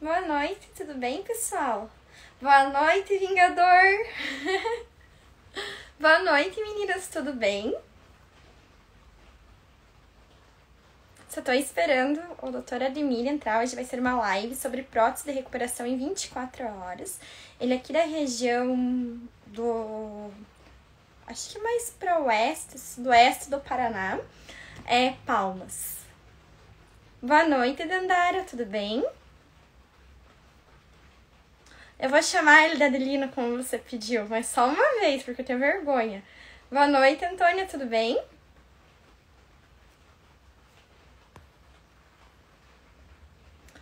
Boa noite, tudo bem, pessoal? Boa noite, Vingador! Boa noite, meninas, tudo bem? Só tô esperando o Dr. Ademir entrar. Hoje vai ser uma live sobre prótese de recuperação em 24 horas. Ele é aqui da região do... acho que mais para o oeste, sudoeste do Paraná. É Palmas. Boa noite, Dandara, tudo bem? Eu vou chamar ele de Adelino como você pediu, mas só uma vez, porque eu tenho vergonha. Boa noite, Antônia, tudo bem?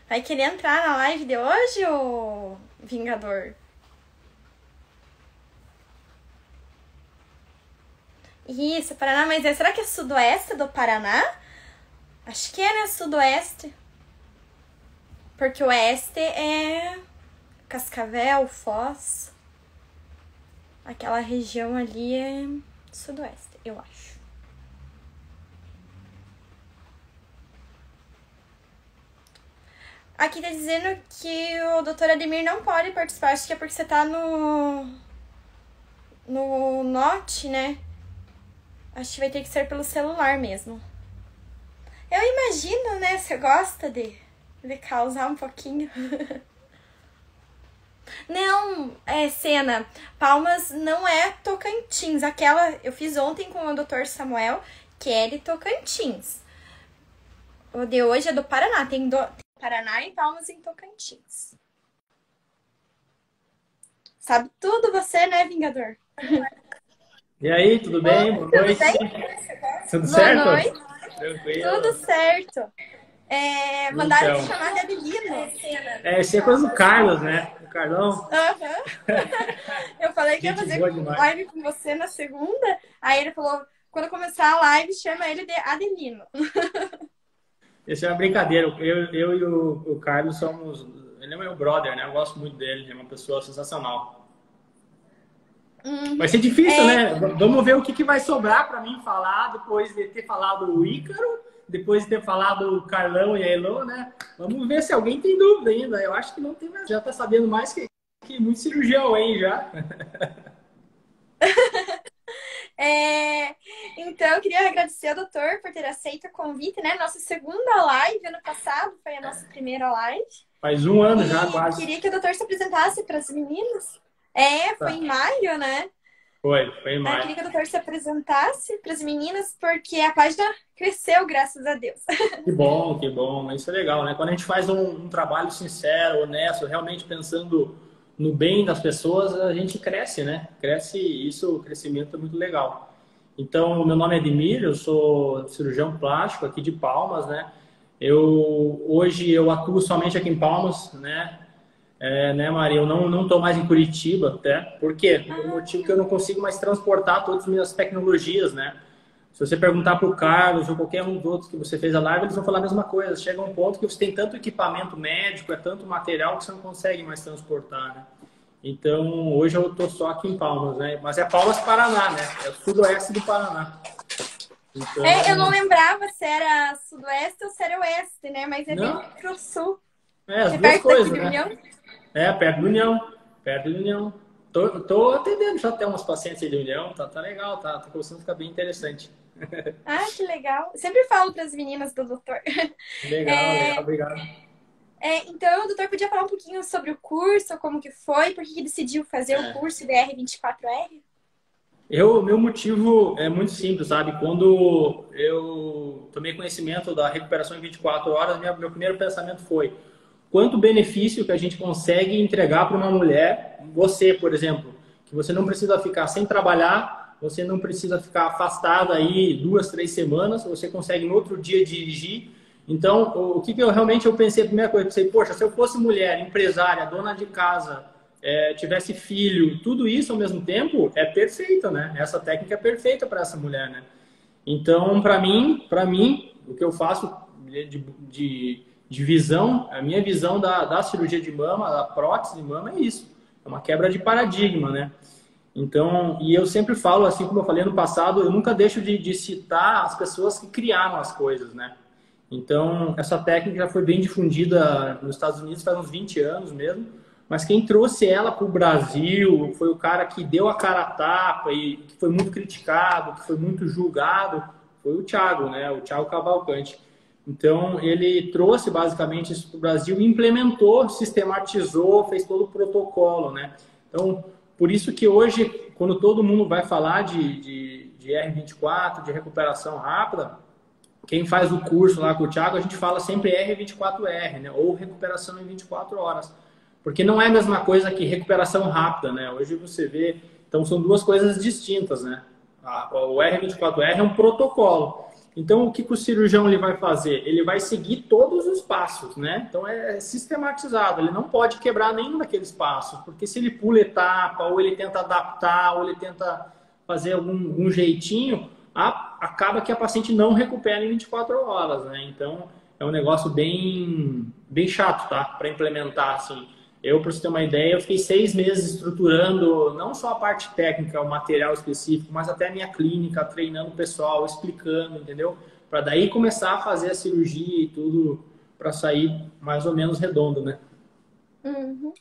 Vai querer entrar na live de hoje, ô Vingador? Isso, Paraná, mas será que é sudoeste do Paraná? Acho que é, né? Sudoeste. Porque o oeste é Cascavel, Foz. Aquela região ali é sudoeste, eu acho. Aqui tá dizendo que o Dr. Ademir não pode participar. Acho que é porque você tá no Note, né? Acho que vai ter que ser pelo celular mesmo. Eu imagino, né? Você gosta de causar um pouquinho. Não, Sena, Palmas não é Tocantins. Aquela eu fiz ontem com o Dr. Samuel, que é de Tocantins. O de hoje é do Paraná. Tem Paraná e Palmas em Tocantins. Sabe tudo você, né, Vingador? E aí, tudo bem? Boa noite. Tudo certo? Boa noite. Tranquilo. Tudo certo. Mandaram te chamar de Adelino. Isso é coisa do Carlos, né? O Carlão. Eu falei que ia fazer live com você na segunda. Aí ele falou, quando começar a live, chama ele de Adelino. Isso é uma brincadeira. Eu e o Carlos somos... Ele é meu brother, né? Eu gosto muito dele. É uma pessoa sensacional. Vai ser difícil, né? Vamos ver o que vai sobrar para mim falar depois de ter falado o Ícaro, depois de ter falado o Carlão e a Elô, né? Vamos ver se alguém tem dúvida ainda. Eu acho que não tem mais. Já tá sabendo mais que muito cirurgião aí já. Então, eu queria agradecer ao doutor por ter aceito o convite, né? Nossa segunda live, ano passado, foi a nossa primeira live. Faz um ano já, quase. Queria que o doutor se apresentasse para as meninas. Foi em maio, né? Foi em maio. Eu queria que o doutor se apresentasse para as meninas, porque a página cresceu, graças a Deus. Que bom. Isso é legal, né? Quando a gente faz um trabalho sincero, honesto, realmente pensando no bem das pessoas, a gente cresce, né? O crescimento é muito legal. Então, meu nome é Ademir, eu sou cirurgião plástico aqui de Palmas, né? Hoje eu atuo somente aqui em Palmas, né? Né, Maria? Eu não estou mais em Curitiba, até. Por quê? Por motivo que eu não consigo mais transportar todas as minhas tecnologias, né? Se você perguntar para o Carlos ou qualquer um dos outros que você fez a live, eles vão falar a mesma coisa. Chega um ponto que você tem tanto equipamento médico, tanto material que você não consegue mais transportar, né? Então, hoje eu estou só aqui em Palmas, né? Mas é Palmas, Paraná, né? É o sudoeste do Paraná. Então... eu não lembrava se era sudoeste ou se era oeste, né? Mas é bem pro sul. As duas coisas, né? Perto do União. Tô atendendo já até umas pacientes aí do União, tá legal, tá começando a ficar bem interessante. Que legal. Sempre falo para as meninas do doutor. Legal, obrigado. Então, o doutor podia falar um pouquinho sobre o curso, como que foi, por que decidiu fazer o curso DR24R? Meu motivo é muito simples, sabe? Quando eu tomei conhecimento da recuperação em 24 horas, meu primeiro pensamento foi: quanto benefício que a gente consegue entregar para uma mulher, você, por exemplo, que você não precisa ficar sem trabalhar, você não precisa ficar afastada aí 2, 3 semanas, você consegue no outro dia dirigir. Então, o que eu realmente pensei, a primeira coisa, eu pensei, poxa, se eu fosse mulher, empresária, dona de casa, tivesse filho, tudo isso ao mesmo tempo, é perfeito, né? Essa técnica é perfeita para essa mulher, né? Então, para mim, o que eu faço de visão, a minha visão da cirurgia de mama, da prótese de mama é isso. É uma quebra de paradigma, né? Então, e eu sempre falo, assim como eu falei no passado, eu nunca deixo de citar as pessoas que criaram as coisas, né? Então, essa técnica já foi bem difundida nos Estados Unidos faz uns 20 anos mesmo, mas quem trouxe ela para o Brasil foi o cara que deu a cara a tapa e que foi muito criticado, que foi muito julgado, foi o Thiago, né? O Thiago Cavalcante. Então, ele trouxe basicamente isso para o Brasil, implementou, sistematizou, fez todo o protocolo, né? Então, por isso que hoje, quando todo mundo vai falar de R24, de recuperação rápida, quem faz o curso lá com o Thiago, a gente fala sempre R24R, né? Ou recuperação em 24 horas. Porque não é a mesma coisa que recuperação rápida, né? Hoje você vê... Então, são duas coisas distintas, né? O R24R é um protocolo. Então, o que o cirurgião ele vai fazer? Ele vai seguir todos os passos, né? Então, é sistematizado. Ele não pode quebrar nenhum daqueles passos, porque se ele pula etapa, ou ele tenta adaptar, ou ele tenta fazer algum jeitinho, acaba que a paciente não recupera em 24 horas, né? Então, é um negócio bem chato, tá? Para implementar, assim. Para você ter uma ideia, eu fiquei 6 meses estruturando não só a parte técnica, o material específico, mas até a minha clínica, treinando o pessoal, explicando, entendeu? Para daí começar a fazer a cirurgia e tudo para sair mais ou menos redondo, né? Uhum.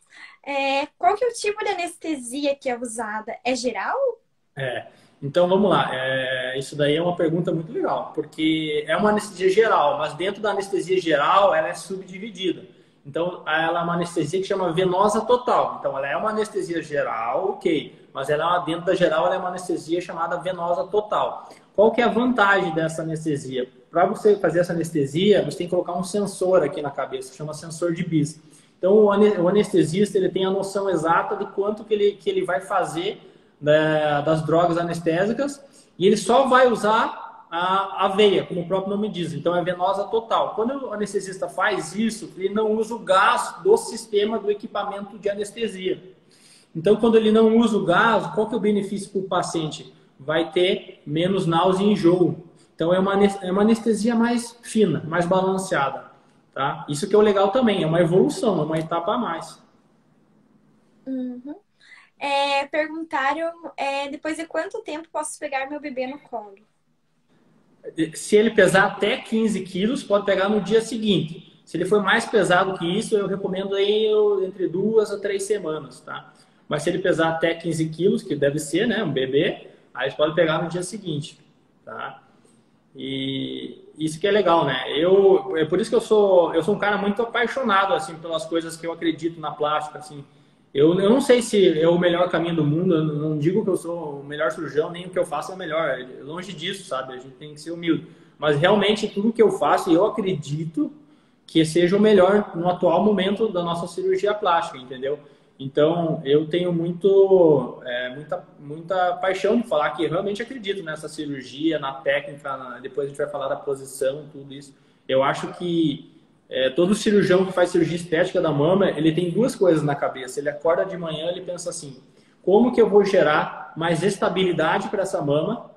Qual que é o tipo de anestesia que é usada? É geral? Então vamos lá. Isso daí é uma pergunta muito legal, porque é uma anestesia geral, mas dentro da anestesia geral ela é subdividida. Então, ela é uma anestesia que chama venosa total. Então, ela é uma anestesia geral, ok. Mas ela, dentro da geral, ela é uma anestesia chamada venosa total. Qual que é a vantagem dessa anestesia? Para você fazer essa anestesia, você tem que colocar um sensor aqui na cabeça, chama sensor de Bis. Então, o anestesista ele tem a noção exata de quanto que ele vai fazer das drogas anestésicas e ele só vai usar a veia, como o próprio nome diz. Então, é venosa total. Quando o anestesista faz isso, ele não usa o gás do sistema do equipamento de anestesia. Então, quando ele não usa o gás, qual que é o benefício para o paciente? Vai ter menos náusea e enjoo. Então, é uma anestesia mais fina, mais balanceada. Tá? Isso que é o legal também, é uma evolução, é uma etapa a mais. Uhum. Perguntaram, depois de quanto tempo posso pegar meu bebê no colo? Se ele pesar até 15 quilos, pode pegar no dia seguinte. Se ele for mais pesado que isso, eu recomendo aí entre 2 a 3 semanas, tá? Mas se ele pesar até 15 quilos, que deve ser, né, um bebê, aí você pode pegar no dia seguinte, tá? E isso que é legal, né? É por isso que eu sou um cara muito apaixonado, assim, pelas coisas que eu acredito na plástica, assim. Eu não sei se é o melhor caminho do mundo, eu não digo que eu sou o melhor cirurgião, nem o que eu faço é o melhor. Longe disso, sabe? A gente tem que ser humilde. Mas realmente tudo que eu faço, eu acredito que seja o melhor no atual momento da nossa cirurgia plástica, entendeu? Então, eu tenho muita paixão de falar que eu realmente acredito nessa cirurgia, na técnica, depois a gente vai falar da posição, tudo isso. Eu acho que todo cirurgião que faz cirurgia estética da mama, ele tem duas coisas na cabeça. Ele acorda de manhã, ele pensa assim, como que eu vou gerar mais estabilidade para essa mama,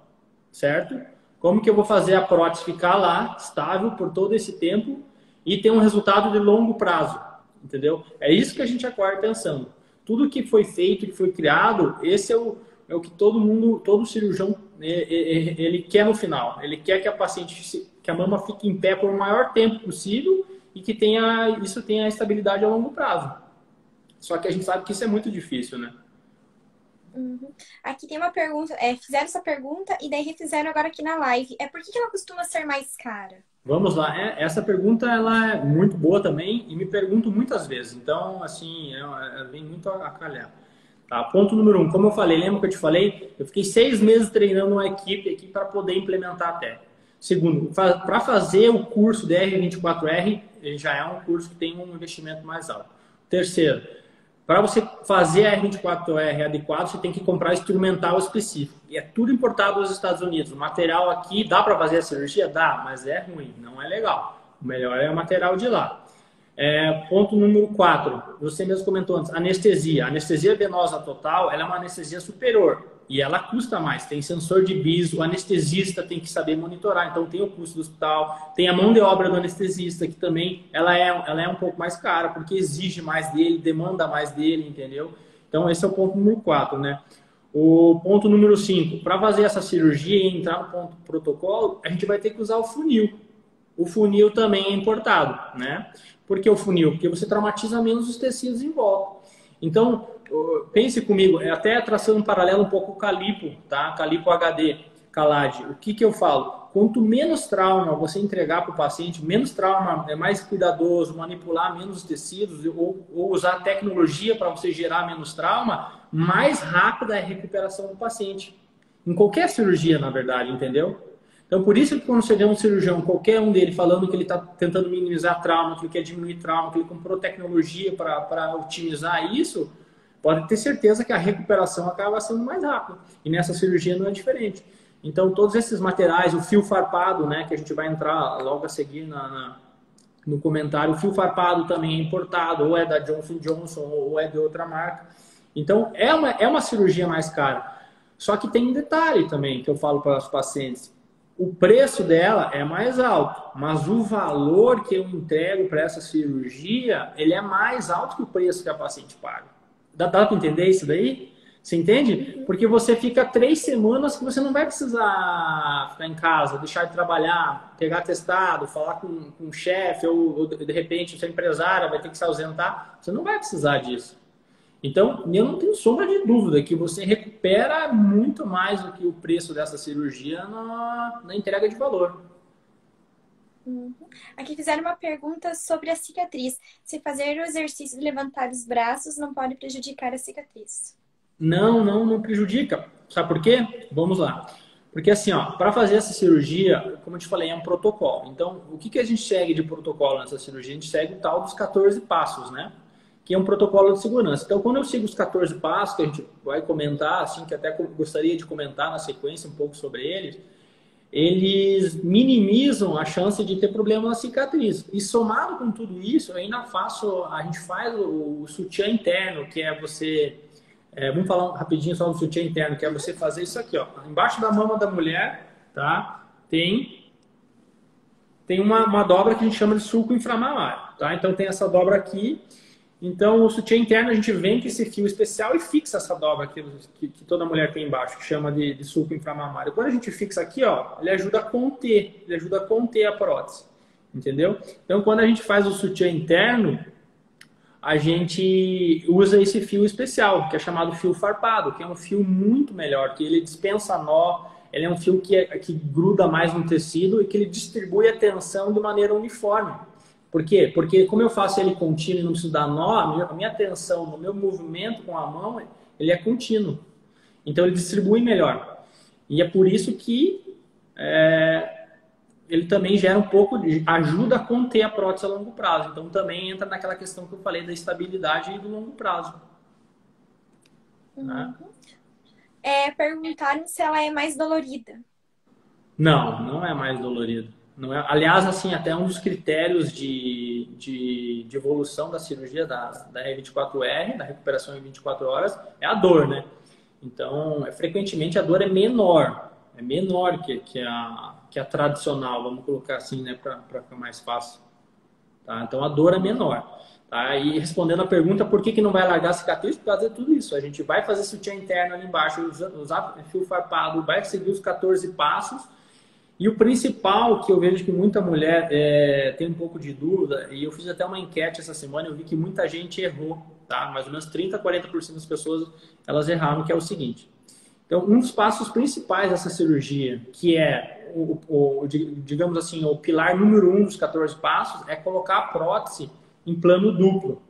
certo? Como que eu vou fazer a prótese ficar lá, estável por todo esse tempo e ter um resultado de longo prazo, entendeu? É isso que a gente acorda pensando. Tudo que foi feito, que foi criado, esse é o que todo cirurgião, ele quer no final. Ele quer que que a mama fique em pé por o maior tempo possível e que isso tenha estabilidade a longo prazo. Só que a gente sabe que isso é muito difícil, né? Uhum. Aqui tem uma pergunta, fizeram essa pergunta e daí refizeram agora aqui na live. Por que ela costuma ser mais cara? Vamos lá. Essa pergunta ela é muito boa também e me pergunto muitas vezes. Então, assim, vem muito a calhar. Tá? Ponto número 1. Como eu falei, lembra que eu te falei? Eu fiquei 6 meses treinando uma equipe aqui para poder implementar a técnica. Segundo, para fazer o curso de R24R, ele já é um curso que tem um investimento mais alto. Terceiro, para você fazer a R24R adequado, você tem que comprar instrumental específico. E é tudo importado dos Estados Unidos. O material aqui, dá para fazer a cirurgia? Dá, mas é ruim, não é legal. O melhor é o material de lá. Ponto número 4, você mesmo comentou antes, anestesia. A anestesia venosa total, ela é uma anestesia superior. E ela custa mais, tem sensor de bis, o anestesista tem que saber monitorar, então tem o custo do hospital, tem a mão de obra do anestesista, que também ela é um pouco mais cara, porque exige mais dele, demanda mais dele, entendeu? Então esse é o ponto número 4, né? O ponto número 5, para fazer essa cirurgia e entrar no ponto protocolo, a gente vai ter que usar o funil, O funil também é importado, né? Por que o funil? Porque você traumatiza menos os tecidos em volta. Então, pense comigo, até traçando um paralelo um pouco com o Calipo, tá? Calipo HD, Calage. O que eu falo? Quanto menos trauma você entregar para o paciente, menos trauma, é mais cuidadoso, manipular menos os tecidos ou usar tecnologia para você gerar menos trauma, mais rápida é a recuperação do paciente. Em qualquer cirurgia, na verdade, entendeu? Então, por isso que quando você vê um cirurgião, qualquer um dele, falando que ele está tentando minimizar trauma, que ele quer diminuir trauma, que ele comprou tecnologia para otimizar isso, pode ter certeza que a recuperação acaba sendo mais rápida. E nessa cirurgia não é diferente. Então, todos esses materiais, o fio farpado, né, que a gente vai entrar logo a seguir no comentário, o fio farpado também é importado, ou é da Johnson & Johnson, ou é de outra marca. Então, é uma cirurgia mais cara. Só que tem um detalhe também que eu falo para os pacientes. O preço dela é mais alto, mas o valor que eu entrego para essa cirurgia, ele é mais alto que o preço que a paciente paga. Dá para entender isso daí? Você entende? Porque você fica 3 semanas que você não vai precisar ficar em casa, deixar de trabalhar, pegar atestado, falar com o chefe, ou de repente, se a empresária vai ter que se ausentar. Você não vai precisar disso. Então, eu não tenho sombra de dúvida que você recupera muito mais do que o preço dessa cirurgia na entrega de valor. Aqui fizeram uma pergunta sobre a cicatriz. Se fazer o exercício de levantar os braços não pode prejudicar a cicatriz? Não prejudica. Sabe por quê? Vamos lá. Porque assim, ó, para fazer essa cirurgia, como eu te falei, é um protocolo. Então, o que a gente segue de protocolo nessa cirurgia? A gente segue o tal dos 14 passos, né? Que é um protocolo de segurança. Então, quando eu sigo os 14 passos, que a gente vai comentar, assim, que até gostaria de comentar na sequência um pouco sobre eles minimizam a chance de ter problema na cicatriz. E somado com tudo isso, a gente faz o sutiã interno, que é você... vamos falar rapidinho só do sutiã interno, que é você fazer isso aqui, ó. Embaixo da mama da mulher, tá? Tem uma dobra que a gente chama de sulco inframamário, tá? Então tem essa dobra aqui. Então o sutiã interno a gente vem com esse fio especial e fixa essa dobra aqui, que toda mulher tem embaixo, que chama de sulco inframamário. Quando a gente fixa aqui, ó, ele ajuda a conter a prótese, entendeu? Então quando a gente faz o sutiã interno, a gente usa esse fio especial, que é chamado fio farpado, que é um fio muito melhor, que ele dispensa nó, ele é um fio que gruda mais no tecido e que ele distribui a tensão de maneira uniforme. Por quê? Porque como eu faço ele contínuo e não preciso dar nó, a minha tensão no meu movimento com a mão, ele é contínuo. Então ele distribui melhor. E é por isso que ele também gera um pouco ajuda a conter a prótese a longo prazo. Então também entra naquela questão que eu falei da estabilidade e do longo prazo. Né? Perguntaram se ela é mais dolorida. Não é mais dolorida. Não é, aliás, assim, até um dos critérios de evolução da cirurgia da R24R, da recuperação em 24 horas, é a dor, né? Então, frequentemente a dor é menor que a tradicional, vamos colocar assim, né, para ficar mais fácil. Tá? Então, a dor é menor. Tá? E respondendo a pergunta, por que não vai largar a cicatriz? Por causa de tudo isso. A gente vai fazer sutiã interno ali embaixo, usar fio farpado, vai seguir os 14 passos. E o principal, que eu vejo que muita mulher tem um pouco de dúvida, e eu fiz até uma enquete essa semana, eu vi que muita gente errou, tá? Mais ou menos 30% a 40% das pessoas, elas erraram, que é o seguinte. Então, um dos passos principais dessa cirurgia, que é, digamos assim, o pilar número 1 dos 14 passos, é colocar a prótese em plano duplo.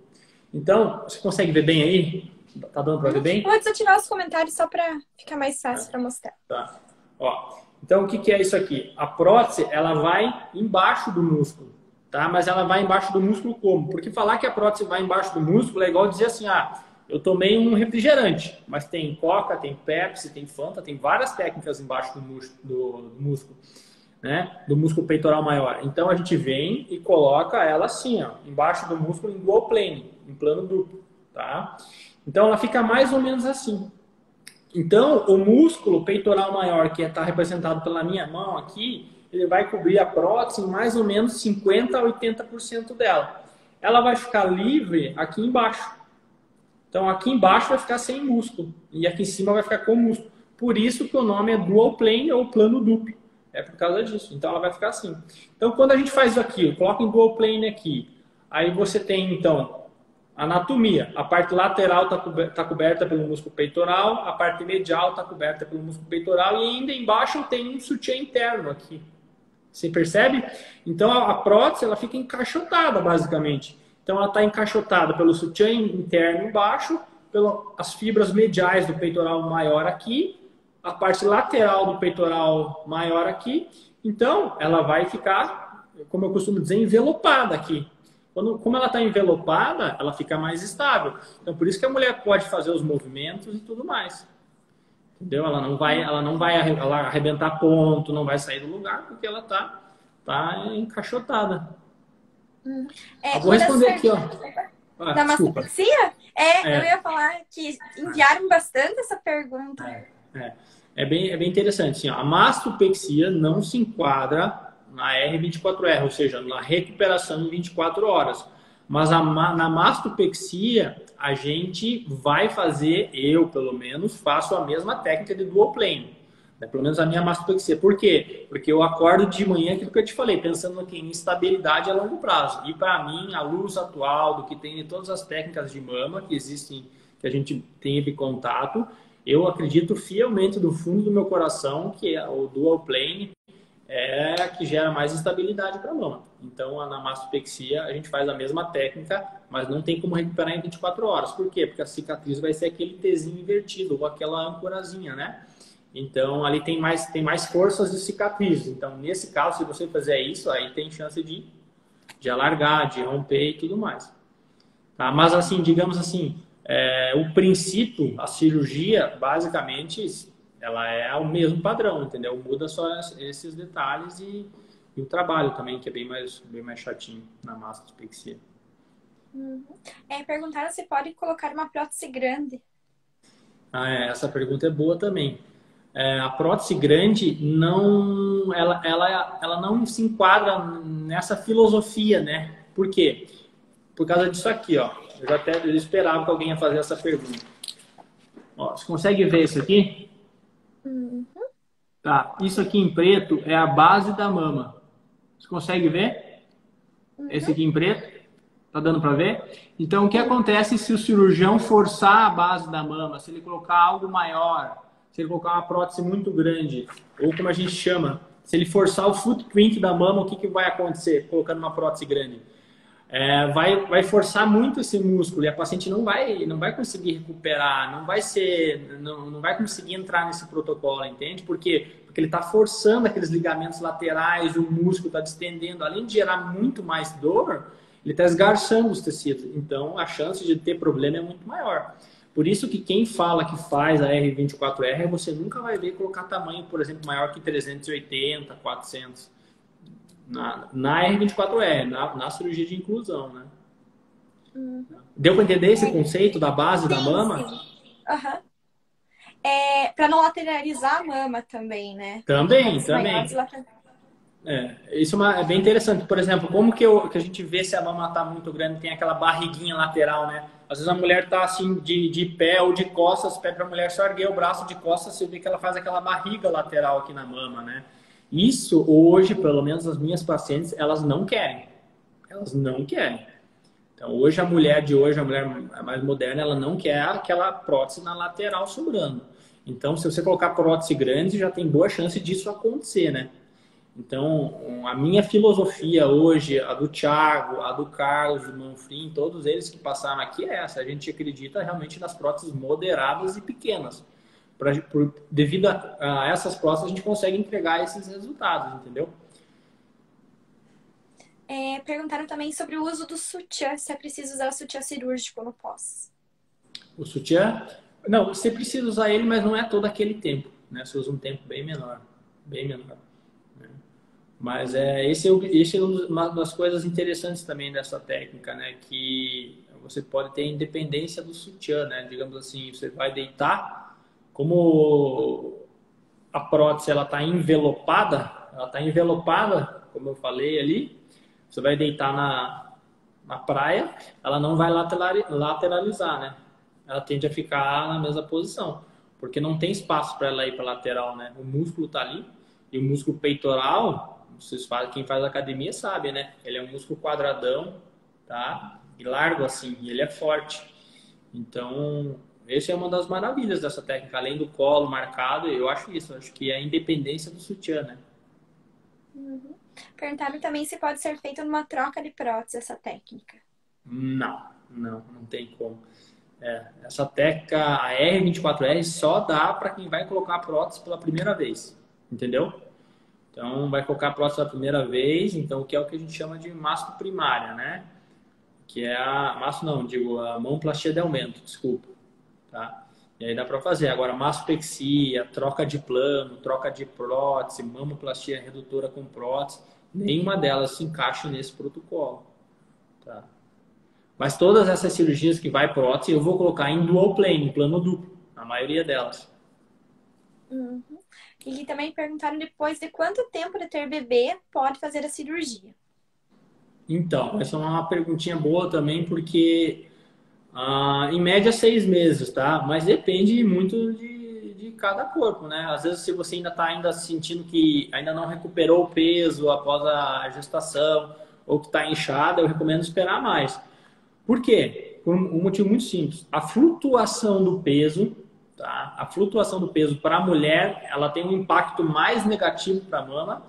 Então, você consegue ver bem aí? Tá dando para ver bem? Vou desativar os comentários só para ficar mais fácil para mostrar. Tá. Ó. Então, o que é isso aqui? A prótese, ela vai embaixo do músculo, tá? Mas ela vai embaixo do músculo como? Porque falar que a prótese vai embaixo do músculo é igual dizer assim, eu tomei um refrigerante, mas tem Coca, tem Pepsi, tem Fanta, tem várias técnicas embaixo do músculo, né? Do músculo peitoral maior. Então, a gente vem e coloca ela assim, ó, embaixo do músculo em dual plane, em plano duplo, tá? Então, ela fica mais ou menos assim. Então, o músculo peitoral maior, que está representado pela minha mão aqui, ele vai cobrir a prótese em mais ou menos 50% a 80% dela. Ela vai ficar livre aqui embaixo. Então, aqui embaixo vai ficar sem músculo. E aqui em cima vai ficar com músculo. Por isso que o nome é dual plane ou plano duplo. É por causa disso. Então ela vai ficar assim. Então quando a gente faz isso aqui, eu coloco em dual plane aqui, aí você tem então anatomia. A parte lateral está coberta pelo músculo peitoral, a parte medial está coberta pelo músculo peitoral e ainda embaixo tem um sutiã interno aqui. Você percebe? Então a prótese ela fica encaixotada basicamente. Então ela está encaixotada pelo sutiã interno embaixo, pelas fibras mediais do peitoral maior aqui, a parte lateral do peitoral maior aqui. Então ela vai ficar, como eu costumo dizer, envelopada aqui. Como ela está envelopada, ela fica mais estável. Então por isso que a mulher pode fazer os movimentos e tudo mais. Entendeu? Ela arrebentar ponto, não vai sair do lugar, porque ela tá encaixotada. Vou responder aqui, ó. Da mastopexia? Eu ia falar que enviaram bastante essa pergunta. É bem interessante. Assim, ó, a mastopexia não se enquadra na R24R, ou seja, na recuperação em 24 horas. Mas na mastopexia, a gente vai fazer, eu pelo menos, faço a mesma técnica de dual plane. Pelo menos a minha mastopexia. Por quê? Porque eu acordo de manhã, aquilo que eu te falei, pensando aqui em estabilidade a longo prazo. E para mim, a luz atual do que tem de todas as técnicas de mama que existem, que a gente teve contato, eu acredito fielmente do fundo do meu coração que o dual plane é a que gera mais estabilidade para a mama. Então, na mastopexia, a gente faz a mesma técnica, mas não tem como recuperar em 24 horas. Por quê? Porque a cicatriz vai ser aquele Tzinho invertido, ou aquela ancorazinha, né? Então, ali tem mais forças de cicatriz. Então, nesse caso, se você fizer isso, aí tem chance de alargar, de romper e tudo mais. Tá? Mas, assim, digamos assim, o princípio, a cirurgia, basicamente, ela é o mesmo padrão, entendeu? Muda só esses detalhes e o trabalho também, que é bem mais chatinho na mastopexia. Perguntaram se pode colocar uma prótese grande. Essa pergunta é boa também. A prótese grande ela não se enquadra nessa filosofia, né? Por quê? Por causa disso aqui, ó. Eu esperava que alguém ia fazer essa pergunta. Ó, você consegue ver isso aqui? Tá. Isso aqui em preto é a base da mama. Você consegue ver? Esse aqui em preto? Tá dando para ver? Então, o que acontece se o cirurgião forçar a base da mama? Se ele colocar algo maior, se ele colocar uma prótese muito grande, ou como a gente chama, se ele forçar o footprint da mama, o que vai acontecer colocando uma prótese grande? Vai forçar muito esse músculo e a paciente não vai conseguir recuperar, não vai conseguir entrar nesse protocolo, entende? Por quê? Porque ele está forçando aqueles ligamentos laterais, o músculo está distendendo, além de gerar muito mais dor, ele está esgarçando os tecidos. Então, a chance de ter problema é muito maior. Por isso que quem fala que faz a R24R, você nunca vai ver colocar tamanho, por exemplo, maior que 380, 400. Na R24R, na cirurgia de inclusão, né? Deu para entender esse conceito da base da mama? Sim. Para não lateralizar a mama também, né? Também. Isso é bem interessante. Por exemplo, como que a gente vê se a mama está muito grande, tem aquela barriguinha lateral, né? Às vezes a mulher está assim de pé ou de costas, pede para a mulher só erguer o braço de costas, você vê que ela faz aquela barriga lateral aqui na mama, né? Isso hoje, pelo menos as minhas pacientes, elas não querem. Elas não querem. Então hoje a mulher mais moderna, ela não quer aquela prótese na lateral sobrando. Então se você colocar prótese grande, já tem boa chance disso acontecer, né? Então, a minha filosofia hoje, a do Thiago, a do Carlos, do Manfrim, todos eles que passaram aqui é essa. A gente acredita realmente nas próteses moderadas e pequenas. Devido a essas próteses, a gente consegue entregar esses resultados, entendeu? Perguntaram também sobre o uso do sutiã, se é preciso usar o sutiã cirúrgico no pós. O sutiã? Não, você precisa usar ele, mas não é todo aquele tempo, né? Você usa um tempo bem menor. Mas esse é uma das coisas interessantes também dessa técnica, né? Que você pode ter independência do sutiã, né? Digamos assim, você vai deitar, como a prótese ela está envelopada, como eu falei ali, você vai deitar na praia, ela não vai lateralizar, né? Ela tende a ficar na mesma posição, porque não tem espaço para ela ir para lateral, né? O músculo está ali. E o músculo peitoral, vocês fazem, quem faz academia sabe, né? Ele é um músculo quadradão, tá? E largo assim, e ele é forte. Então, essa é uma das maravilhas dessa técnica, além do colo marcado, eu acho isso, eu acho que é a independência do sutiã, né? Uhum. Perguntaram também se pode ser feita numa troca de prótese essa técnica. Não tem como. Essa técnica, a R24R, só dá para quem vai colocar a prótese pela primeira vez, entendeu? Então, vai colocar a prótese pela primeira vez, então, que é o que a gente chama de mastro primária, né? Que é a mamoplastia de aumento, desculpa, tá? E aí dá para fazer. Agora, mastopexia, troca de plano, troca de prótese, mamoplastia redutora com prótese, nenhuma delas se encaixa nesse protocolo, tá? Mas todas essas cirurgias que vai prótese, eu vou colocar em dual plane, em plano duplo, a maioria delas. Uhum. E também perguntaram depois de quanto tempo de ter bebê pode fazer a cirurgia. Então, essa é uma perguntinha boa também, porque em média 6 meses, tá? Mas depende muito de cada corpo, né? Às vezes, se você ainda está ainda sentindo que ainda não recuperou o peso após a gestação, ou que está inchada, eu recomendo esperar mais. Por quê? Por um motivo muito simples. A flutuação do peso, tá? A flutuação do peso para a mulher, ela tem um impacto mais negativo para a mama,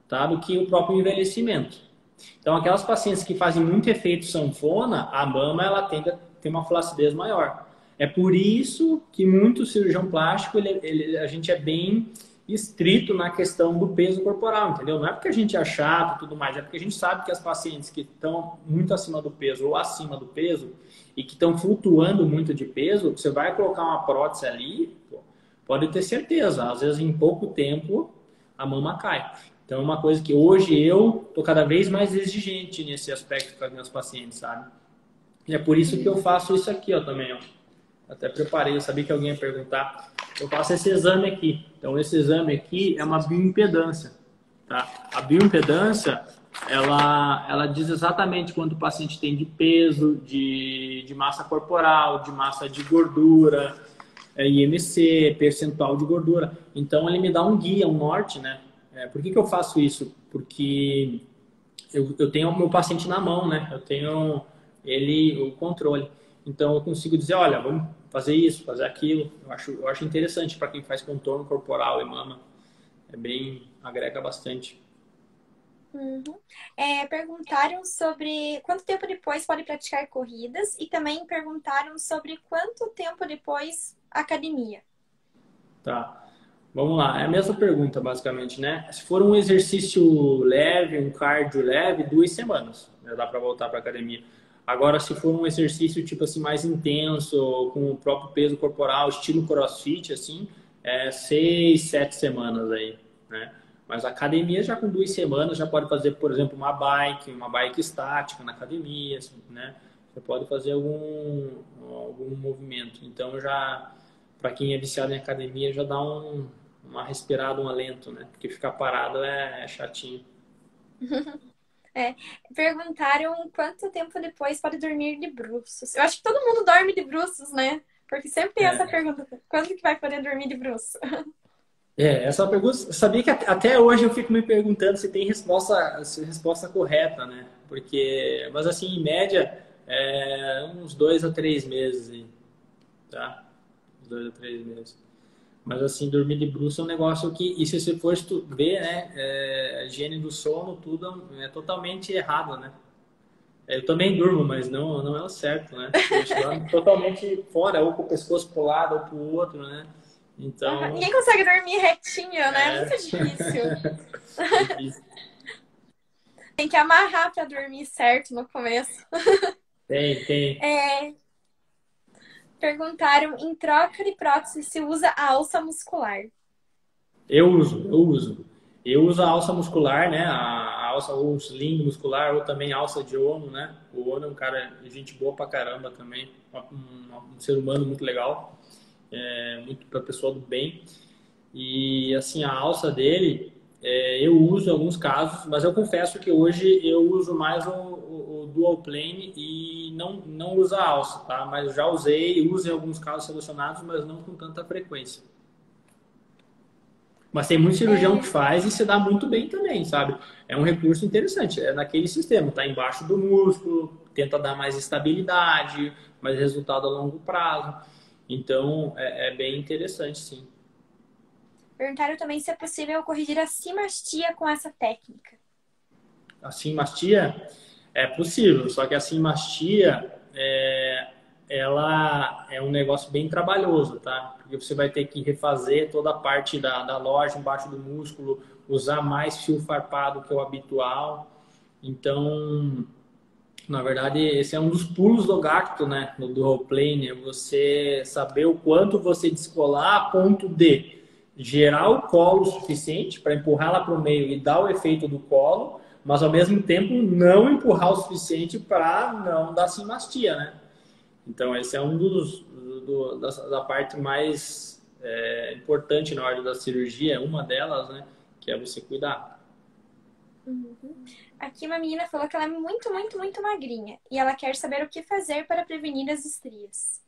tá? Do que o próprio envelhecimento. Então, aquelas pacientes que fazem muito efeito sanfona, a mama ela tende a ter uma flacidez maior. É por isso que muito cirurgião plástico, a gente é bem estrito na questão do peso corporal, entendeu? Não é porque a gente é chato e tudo mais, é porque a gente sabe que as pacientes que estão muito acima do peso ou acima do peso e que estão flutuando muito de peso, você vai colocar uma prótese ali, pode ter certeza, às vezes em pouco tempo a mama cai. Então é uma coisa que hoje eu tô cada vez mais exigente nesse aspecto com as minhas pacientes, sabe? E é por isso que eu faço isso aqui, ó, também, ó. Até preparei, eu sabia que alguém ia perguntar. Eu faço esse exame aqui. Então, esse exame aqui é uma bioimpedância, tá? A bioimpedância, ela diz exatamente quanto o paciente tem de peso, de massa corporal, de massa de gordura, IMC, percentual de gordura. Então, ele me dá um guia, um norte, né? Por que eu faço isso? Porque eu tenho o meu paciente na mão, né? Eu tenho o controle. Então, eu consigo dizer, olha, vamos fazer isso, fazer aquilo. Eu acho interessante para quem faz contorno corporal e mama. Agrega bastante. Uhum. Perguntaram sobre quanto tempo depois pode praticar corridas e também perguntaram sobre quanto tempo depois academia. Tá. Vamos lá, é a mesma pergunta, basicamente, né? Se for um exercício leve, um cardio leve, 2 semanas, já dá para voltar para academia. Agora, se for um exercício, tipo assim, mais intenso, com o próprio peso corporal, estilo CrossFit, assim, 6, 7 semanas aí, né? Mas a academia já com 2 semanas já pode fazer, por exemplo, uma bike estática na academia, assim, né? Você pode fazer algum movimento. Então, já, para quem é viciado em academia, já dá uma respirada, um alento, né? Porque ficar parado é chatinho. Perguntaram quanto tempo depois pode dormir de bruços. Eu acho que todo mundo dorme de bruços, né? Porque sempre tem essa pergunta, quando que vai poder dormir de bruço? Essa pergunta, eu sabia que até hoje eu fico me perguntando se tem resposta correta, né? Mas assim, em média, uns 2 a 3 meses, aí, tá? 2 a 3 meses. Mas assim, dormir de bruços é um negócio que, e se você for ver, né, a higiene do sono, tudo é totalmente errado, né? Eu também durmo, mas não é o certo, né? Eu dormo totalmente fora, ou com o pescoço pro lado ou pro outro, né? Então... Ninguém consegue dormir retinho, né? É muito difícil. Difícil. Tem que amarrar para dormir certo no começo. Tem. Perguntaram em troca de prótese se usa a alça muscular. Eu uso. Eu uso a alça muscular, né? A alça ou sling muscular, ou também a alça de Ono, né? O Ono é um cara, gente boa pra caramba também. Um ser humano muito legal. Muito pra pessoa do bem. E assim, a alça dele, eu uso em alguns casos, mas eu confesso que hoje eu uso mais o dual plane e não uso a alça, tá? Mas já usei, uso em alguns casos selecionados, mas não com tanta frequência. Mas tem muito cirurgião que É, faz e se dá muito bem também, sabe? É um recurso interessante, é naquele sistema, tá embaixo do músculo, tenta dar mais estabilidade, mais resultado a longo prazo. Então, é bem interessante, sim. perguntaram também se é possível corrigir a simastia com essa técnica. A simastia é possível, só que a simastia ela é um negócio bem trabalhoso, tá? Porque você vai ter que refazer toda a parte da loja embaixo do músculo, usar mais fio farpado que o habitual. Então, na verdade, esse é um dos pulos do gato, né? No dual plane, é você saber o quanto você descolar a ponto de gerar o colo suficiente para empurrar lá para o meio e dar o efeito do colo, mas ao mesmo tempo não empurrar o suficiente para não dar simastia, né? Então, esse é um da parte mais importante na hora da cirurgia, uma delas, né? Que é você cuidar. Uhum. Aqui uma menina falou que ela é muito, muito, muito magrinha e ela quer saber o que fazer para prevenir as estrias.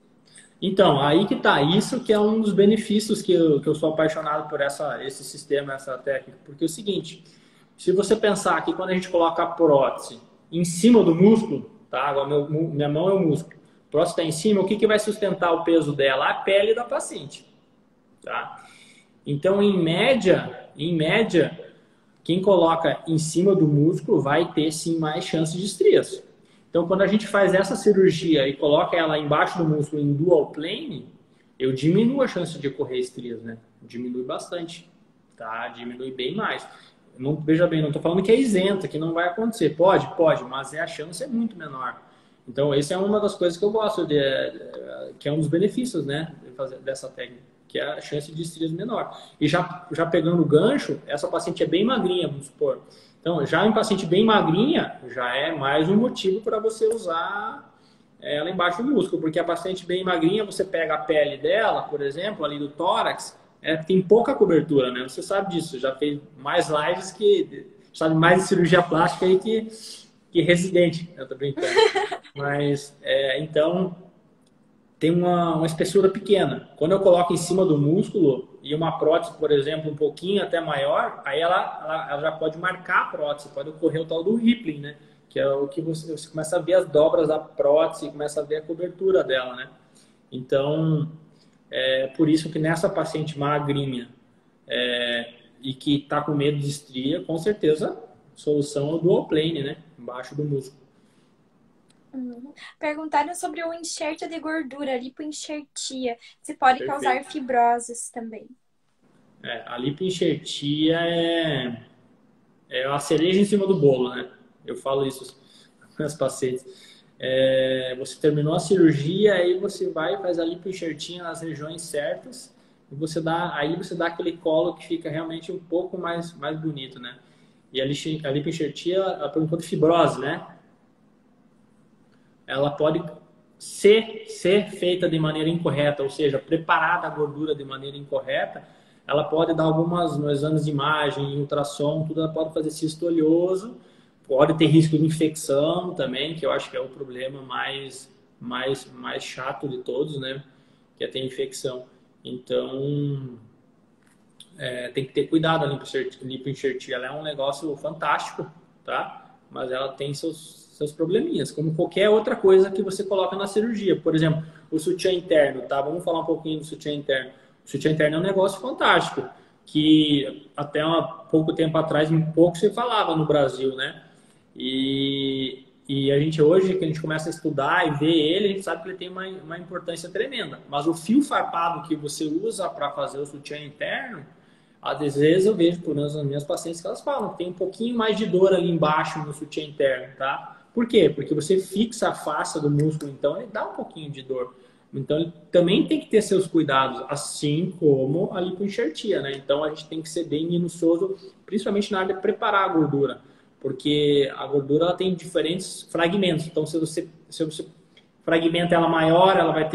Então, aí que tá. Isso que é um dos benefícios que eu sou apaixonado por esse sistema, essa técnica. Porque é o seguinte, se você pensar que quando a gente coloca a prótese em cima do músculo, tá? Agora minha mão é o músculo. A prótese está em cima, o que, que vai sustentar o peso dela? A pele da paciente, tá? Então, em média, quem coloca em cima do músculo vai ter sim mais chances de estrias. Então, quando a gente faz essa cirurgia e coloca ela embaixo do músculo em dual plane, eu diminuo a chance de ocorrer estrias, né? Diminui bastante, tá? Diminui bem mais. Não, veja bem, não estou falando que é isenta, que não vai acontecer. Pode, mas a chance é muito menor. Então, essa é uma das coisas que eu gosto, que é um dos benefícios, né, dessa técnica, que é a chance de estrias menor. E já pegando o gancho, essa paciente é bem magrinha, vamos supor. Então, já em paciente bem magrinha, já é mais um motivo para você usar ela embaixo do músculo, porque a paciente bem magrinha, você pega a pele dela, por exemplo, ali do tórax, tem pouca cobertura, né? Você sabe disso, já fez mais lives que sabe mais de cirurgia plástica aí que residente, eu tô brincando. Mas, então, tem uma espessura pequena. Quando eu coloco em cima do músculo e uma prótese, por exemplo, um pouquinho até maior, aí ela já pode marcar a prótese, pode ocorrer o tal do rippling, né? Que é o que você começa a ver as dobras da prótese, começa a ver a cobertura dela, né? Então, é por isso que nessa paciente magrinha e que está com medo de estria, com certeza, a solução é o dual plane, né? Embaixo do músculo. Uhum. Perguntaram sobre o enxerto de gordura, lipoenxertia, se pode causar Perfeito. fibroses também. A lipoenxertia é a cereja em cima do bolo, né? Eu falo isso com as pacientes. Você terminou a cirurgia, aí você vai e faz a lipoenxertia nas regiões certas e aí você dá aquele colo que fica realmente um pouco mais bonito, né? E a lipoenxertia, ela perguntou de fibrose, né? Ela pode ser feita de maneira incorreta, ou seja, preparada a gordura de maneira incorreta, ela pode dar algumas, nos exames de imagem, ultrassom, tudo, ela pode fazer cisto oleoso, pode ter risco de infecção também, que eu acho que é o problema mais chato de todos, né? Que é ter infecção. Então, tem que ter cuidado a lipoenxertia. Ela é um negócio fantástico, tá? Mas ela tem seus probleminhas, como qualquer outra coisa que você coloca na cirurgia. Por exemplo, o sutiã interno, tá? Vamos falar um pouquinho do sutiã interno. O sutiã interno é um negócio fantástico, que até há pouco tempo atrás, um pouco se falava no Brasil, né? E a gente hoje, que a gente começa a estudar e ver ele, a gente sabe que ele tem uma importância tremenda. Mas o fio farpado que você usa para fazer o sutiã interno, às vezes eu vejo, por exemplo, nas minhas pacientes que elas falam que tem um pouquinho mais de dor ali embaixo no sutiã interno, tá? Por quê? Porque você fixa a face do músculo, então ele dá um pouquinho de dor. Então ele também tem que ter seus cuidados, assim como a lipoenxertia, né? Então a gente tem que ser bem minucioso, principalmente na área de preparar a gordura, porque a gordura ela tem diferentes fragmentos. Então se você fragmenta ela maior, ela vai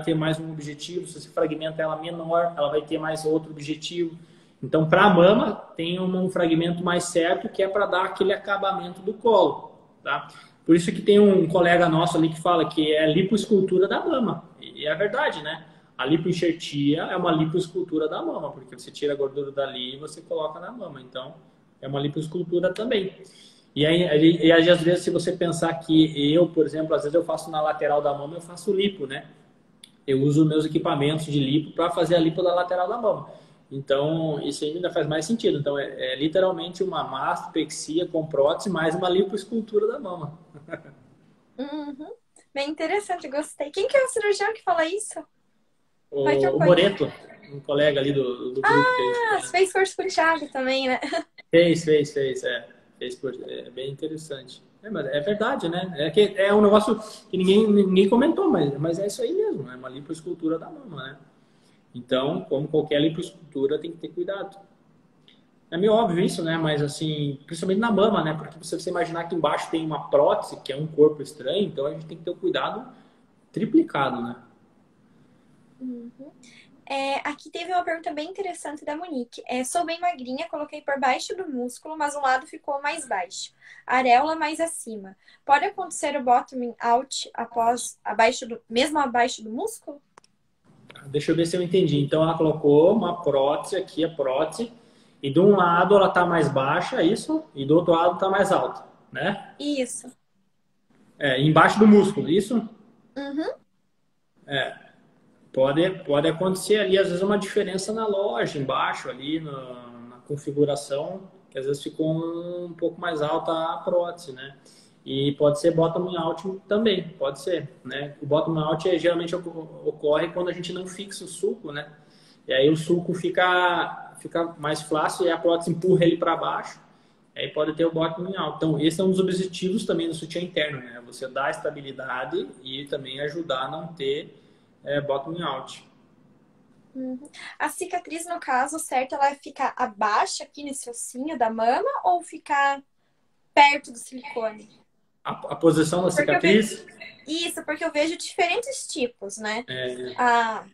ter mais um objetivo. Se você fragmenta ela menor, ela vai ter mais outro objetivo. Então, para a mama, tem um fragmento mais certo que é para dar aquele acabamento do colo, tá? Por isso que tem um colega nosso ali que fala que é lipoescultura da mama. E é verdade, né? A lipoenxertia é uma lipoescultura da mama, porque você tira a gordura dali e você coloca na mama. Então, é uma lipoescultura também. E aí, às vezes, se você pensar que eu, por exemplo, às vezes eu faço na lateral da mama, eu faço lipo, né? Eu uso meus equipamentos de lipo para fazer a lipo da lateral da mama. Então, isso ainda faz mais sentido. Então, é literalmente uma mastopexia com prótese mais uma lipoescultura da mama. Uhum. Bem interessante, gostei. Quem que é o cirurgião que fala isso? Vai que eu O conheço. Moreto, um colega ali do grupo que a gente Ah, você tem. fez curso com o Thiago também, né? Fez. É bem interessante. Mas é verdade, né? É, que é um negócio que ninguém comentou, mas é isso aí mesmo. É uma lipoescultura da mama, né? Então, como qualquer lipoescultura, tem que ter cuidado. É meio óbvio isso, né? Mas assim, principalmente na mama, né? Porque se você imaginar que embaixo tem uma prótese, que é um corpo estranho, então a gente tem que ter o cuidado triplicado, né? Uhum. Aqui teve uma pergunta bem interessante da Monique. Sou bem magrinha, coloquei por baixo do músculo, mas um lado ficou mais baixo. Areola mais acima. Pode acontecer o bottoming out mesmo abaixo do músculo? Deixa eu ver se eu entendi. Então ela colocou uma prótese aqui, a prótese, e de um lado ela está mais baixa, isso, e do outro lado está mais alta, né? Isso. Embaixo do músculo, isso? Uhum. Pode acontecer ali, às vezes, uma diferença na loja, embaixo ali, na configuração, que às vezes ficou um pouco mais alta a prótese, né? E pode ser bottom out também, pode ser, né? O bottom out geralmente ocorre quando a gente não fixa o sulco, né? E aí o sulco fica mais flácido e a prótese empurra ele para baixo. Aí pode ter o bottom out. Então, esse é um dos objetivos também do sutiã interno, né? Você dar estabilidade e também ajudar a não ter bottom out. Uhum. A cicatriz, no caso, certo, ela vai ficar abaixo aqui nesse ossinho da mama ou ficar perto do silicone? A posição da Porque eu vejo... cicatriz, Isso, porque eu vejo diferentes tipos, né? é,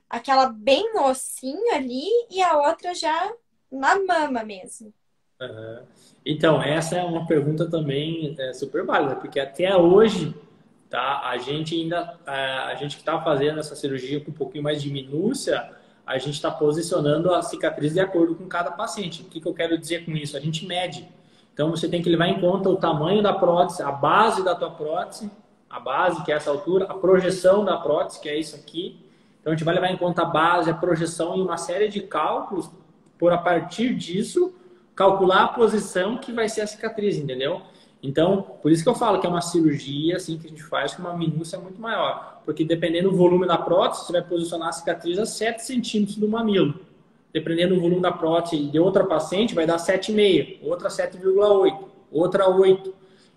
Aquela bem no ossinho ali e a outra já na mama mesmo. então, essa é uma pergunta também super válida, porque até hoje, tá, a gente que está fazendo essa cirurgia com um pouquinho mais de minúcia, a gente está posicionando a cicatriz de acordo com cada paciente. O que eu quero dizer com isso? A gente mede. Então, você tem que levar em conta o tamanho da prótese, a base da tua prótese, a base, que é essa altura, a projeção da prótese, que é isso aqui. Então, a gente vai levar em conta a base, a projeção e uma série de cálculos, por a partir disso, calcular a posição que vai ser a cicatriz, entendeu? Então, por isso que eu falo que é uma cirurgia assim que a gente faz com uma minúcia muito maior. Porque dependendo do volume da prótese, você vai posicionar a cicatriz a 7 centímetros do mamilo. Dependendo do volume da prótese de outra paciente, vai dar 7,5, outra 7,8, outra 8.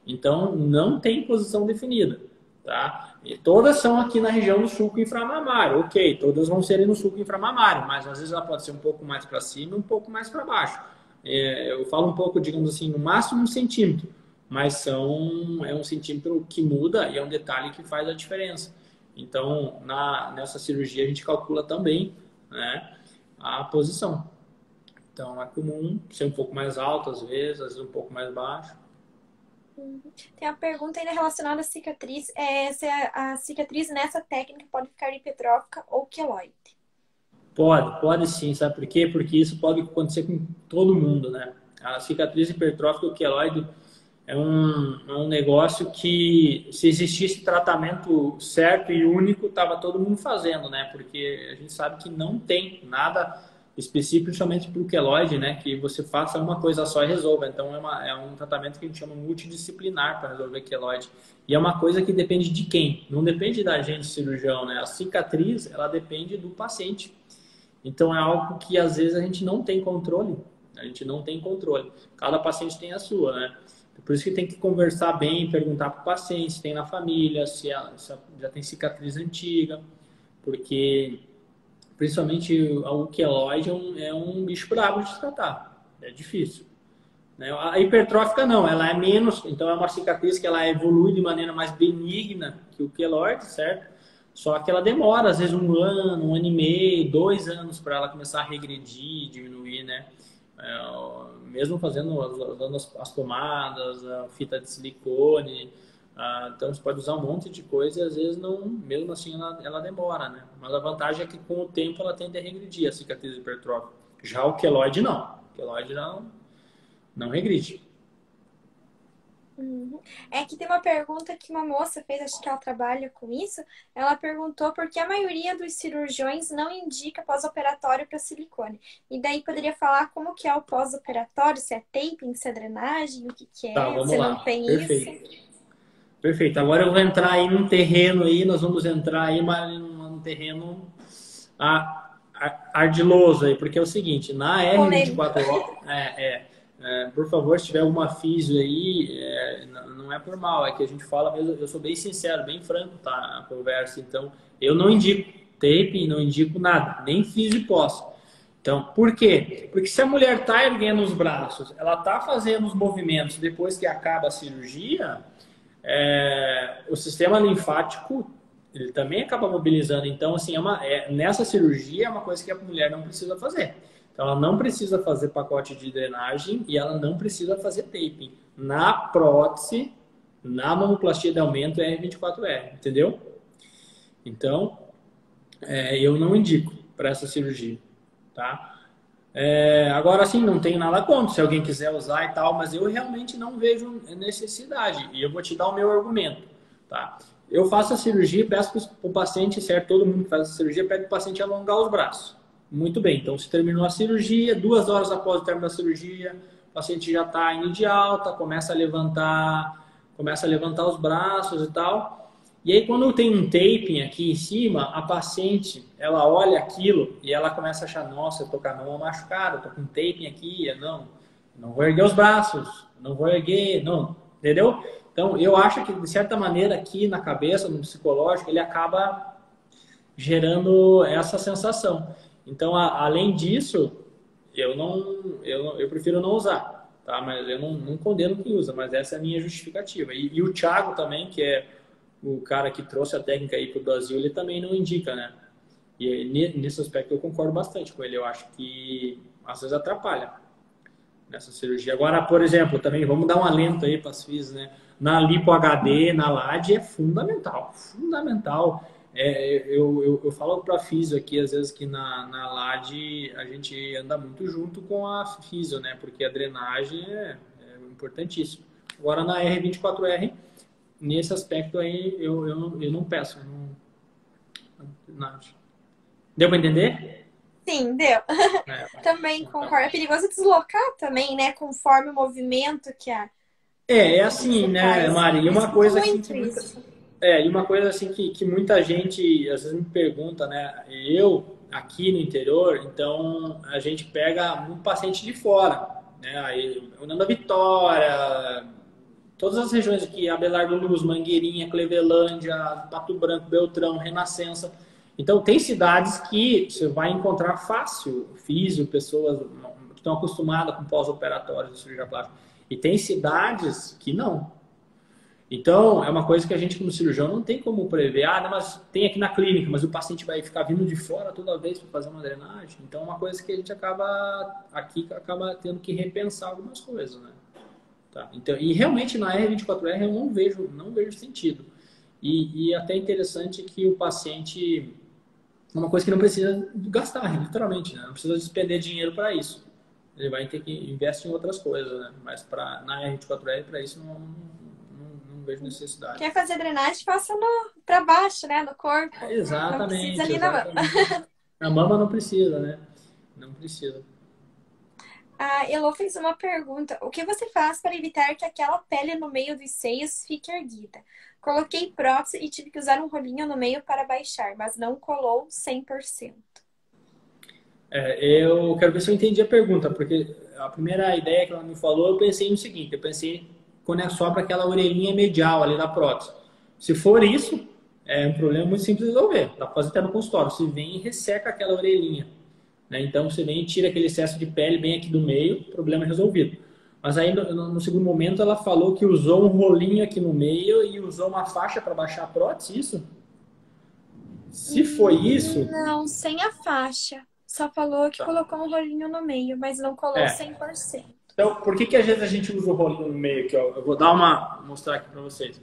Então, não tem posição definida, tá? E todas são aqui na região do sulco inframamário. Ok, todas vão ser no sulco inframamário, mas às vezes ela pode ser um pouco mais para cima e um pouco mais para baixo. Eu falo um pouco, digamos assim, no máximo 1 centímetro, mas é 1 centímetro que muda e é um detalhe que faz a diferença. Então, nessa cirurgia a gente calcula também, né, a posição. Então, é comum ser um pouco mais alto às vezes um pouco mais baixo. Tem uma pergunta ainda relacionada à cicatriz. Se a cicatriz nessa técnica pode ficar hipertrófica ou queloide? Pode sim, sabe por quê? Porque isso pode acontecer com todo mundo, né? A cicatriz hipertrófica, o queloide, é um negócio que, se existisse tratamento certo e único, tava todo mundo fazendo, né? Porque a gente sabe que não tem nada específico, principalmente para o queloide, né? Que você faça uma coisa só e resolva. Então, é um tratamento que a gente chama multidisciplinar para resolver queloide. E é uma coisa que depende de quem? Não depende da gente, cirurgião, né? A cicatriz, ela depende do paciente. Então, é algo que, às vezes, a gente não tem controle. A gente não tem controle. Cada paciente tem a sua, né? Por isso que tem que conversar bem, perguntar para o paciente se tem na família, se já tem cicatriz antiga, porque principalmente o queloide é um bicho brabo de tratar, é difícil. Né? A hipertrófica não, ela é menos, então é uma cicatriz que ela evolui de maneira mais benigna que o queloide, certo? Só que ela demora, às vezes 1 ano e meio, 2 anos para ela começar a regredir, diminuir, né? Mesmo usando as pomadas, a fita de silicone, Então você pode usar um monte de coisa e às vezes não, mesmo assim ela demora, né? Mas a vantagem é que com o tempo ela tende a regredir a cicatriz hipertrófica. Já o queloide não. O queloide não regride. Uhum. É que tem uma pergunta que uma moça fez, acho que ela trabalha com isso. Ela perguntou por que a maioria dos cirurgiões não indica pós-operatório para silicone. E daí poderia falar como que é o pós-operatório, se é taping, se é drenagem, o que que Tá, é, vamos se não lá. tem Perfeito. isso. Perfeito. Agora eu vou entrar aí num terreno aí, nós vamos entrar aí, mas num terreno ardiloso aí, porque é o seguinte, na Polêmico. R24O, por favor, se tiver alguma físio aí, não é por mal, é que a gente fala mesmo, eu sou bem sincero, bem franco, tá, a conversa, então eu não indico tape, não indico nada, nem físio pós. Então, por quê? Porque se a mulher está erguendo os braços, ela está fazendo os movimentos depois que acaba a cirurgia, o sistema linfático ele também acaba mobilizando. Então, assim, nessa cirurgia é uma coisa que a mulher não precisa fazer. Então, ela não precisa fazer pacote de drenagem e ela não precisa fazer taping. Na prótese, na mamoplastia de aumento é R24R, entendeu? Então, eu não indico para essa cirurgia, tá? Agora, sim, não tem nada contra se alguém quiser usar e tal, mas eu realmente não vejo necessidade. E eu vou te dar o meu argumento, tá? Eu faço a cirurgia e peço para o paciente, certo? Todo mundo que faz a cirurgia pede para o paciente alongar os braços. Muito bem, então se terminou a cirurgia, 2 horas após o término da cirurgia, o paciente já está indo de alta, começa a levantar os braços e tal. E aí, quando tem um taping aqui em cima, a paciente, ela olha aquilo e ela começa a achar, nossa, eu tô com a mão machucada, tô com um taping aqui, não vou erguer os braços, não vou erguer, não, entendeu? Então, eu acho que, de certa maneira, aqui na cabeça, no psicológico, ele acaba gerando essa sensação. Então, além disso, eu prefiro não usar, tá? Mas eu não condeno quem usa, mas essa é a minha justificativa. E o Thiago também, que é o cara que trouxe a técnica aí para o Brasil, ele também não indica, né? E nesse aspecto eu concordo bastante com ele. Eu acho que às vezes atrapalha nessa cirurgia. Agora, por exemplo, também vamos dar um alento aí para as FIS, né? Na Lipo HD, na LAD é fundamental, fundamental. Eu falo para a físio aqui, às vezes, que na LAD a gente anda muito junto com a físio, né? Porque a drenagem é importantíssimo. Agora na R24R, nesse aspecto aí, eu não peço. Não. Deu para entender? Sim, deu. Também Então. concordo. É perigoso deslocar também, né? Conforme o movimento que Assim, você né, faz. Mari? E Eu uma escuto coisa assim muito isso. e uma coisa assim que muita gente às vezes me pergunta, né? Eu aqui no interior, então a gente pega muito paciente de fora, né? Aí, União da Vitória, todas as regiões aqui, Abelardo Luz, Mangueirinha, Clevelândia, Pato Branco, Beltrão, Renascença. Então, tem cidades que você vai encontrar fácil físio, pessoas que estão acostumadas com pós-operatórios de cirurgia plástica. E tem cidades que não. Então, é uma coisa que a gente, como cirurgião, não tem como prever. Não, mas tem aqui na clínica, mas o paciente vai ficar vindo de fora toda vez para fazer uma drenagem. Então, é uma coisa que a gente acaba tendo que repensar algumas coisas, né? Tá? Então, e realmente na R24R eu não vejo sentido. E até interessante que o paciente é uma coisa que não precisa gastar, literalmente, né? Não precisa despender dinheiro para isso. Ele vai ter que investir em outras coisas, né? Mas na R24R, para isso, não vejo necessidade. Quer fazer drenagem, faça pra baixo, né? No corpo. Não Exatamente, precisa ali na mão. A mama não precisa, né? Não precisa. A Elo fez uma pergunta. O que você faz para evitar que aquela pele no meio dos seios fique erguida? Coloquei prótese e tive que usar um rolinho no meio para baixar, mas não colou 100%. Eu quero ver se eu entendi a pergunta, porque a primeira ideia que ela me falou, eu pensei no seguinte, eu pensei quando sobra aquela orelhinha medial ali da prótese. Se for isso, é um problema muito simples de resolver. Dá para fazer até no consultório. Você vem e resseca aquela orelhinha. Né? Então, você vem e tira aquele excesso de pele bem aqui do meio, problema resolvido. Mas aí, no segundo momento, ela falou que usou um rolinho aqui no meio e usou uma faixa para baixar a prótese, isso? Se foi isso... Não, sem a faixa. Só falou que colocou um rolinho no meio, mas não colou 100%. Então, por que às vezes a gente usa o rolinho no meio aqui? Ó? Eu vou mostrar aqui para vocês.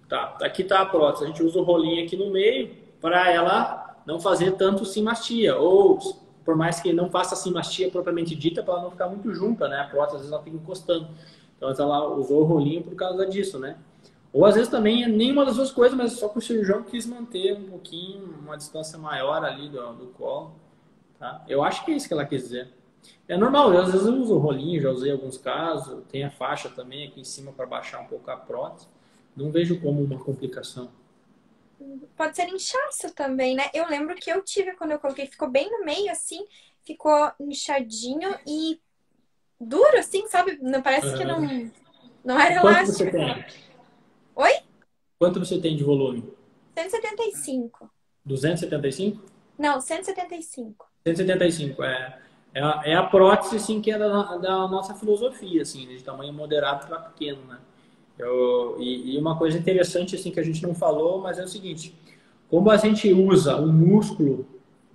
Tá, aqui tá a prótese. A gente usa o rolinho aqui no meio para ela não fazer tanto simastia. Ou, por mais que não faça simastia propriamente dita, para ela não ficar muito junta, né? A prótese às vezes ela fica encostando. Então ela usou o rolinho por causa disso, né? Ou às vezes também é nenhuma das duas coisas, mas só que o cirurgião quis manter um pouquinho, uma distância maior ali do colo. Tá? Eu acho que é isso que ela quis dizer. É normal, às vezes eu uso o rolinho, já usei em alguns casos. Tem a faixa também aqui em cima para baixar um pouco a prótese. Não vejo como uma complicação. Pode ser inchaço também, né? Eu lembro que eu tive quando eu coloquei, ficou bem no meio, assim, ficou inchadinho e duro, assim, sabe? Não, parece que Uhum. não era Quanto você elástico. tem? Oi? Quanto você tem de volume? 175. 275? Não, 175. 175, é a prótese, assim, que é da nossa filosofia, assim, de tamanho moderado para pequeno, né? E uma coisa interessante, assim, que a gente não falou, mas é o seguinte, como a gente usa o músculo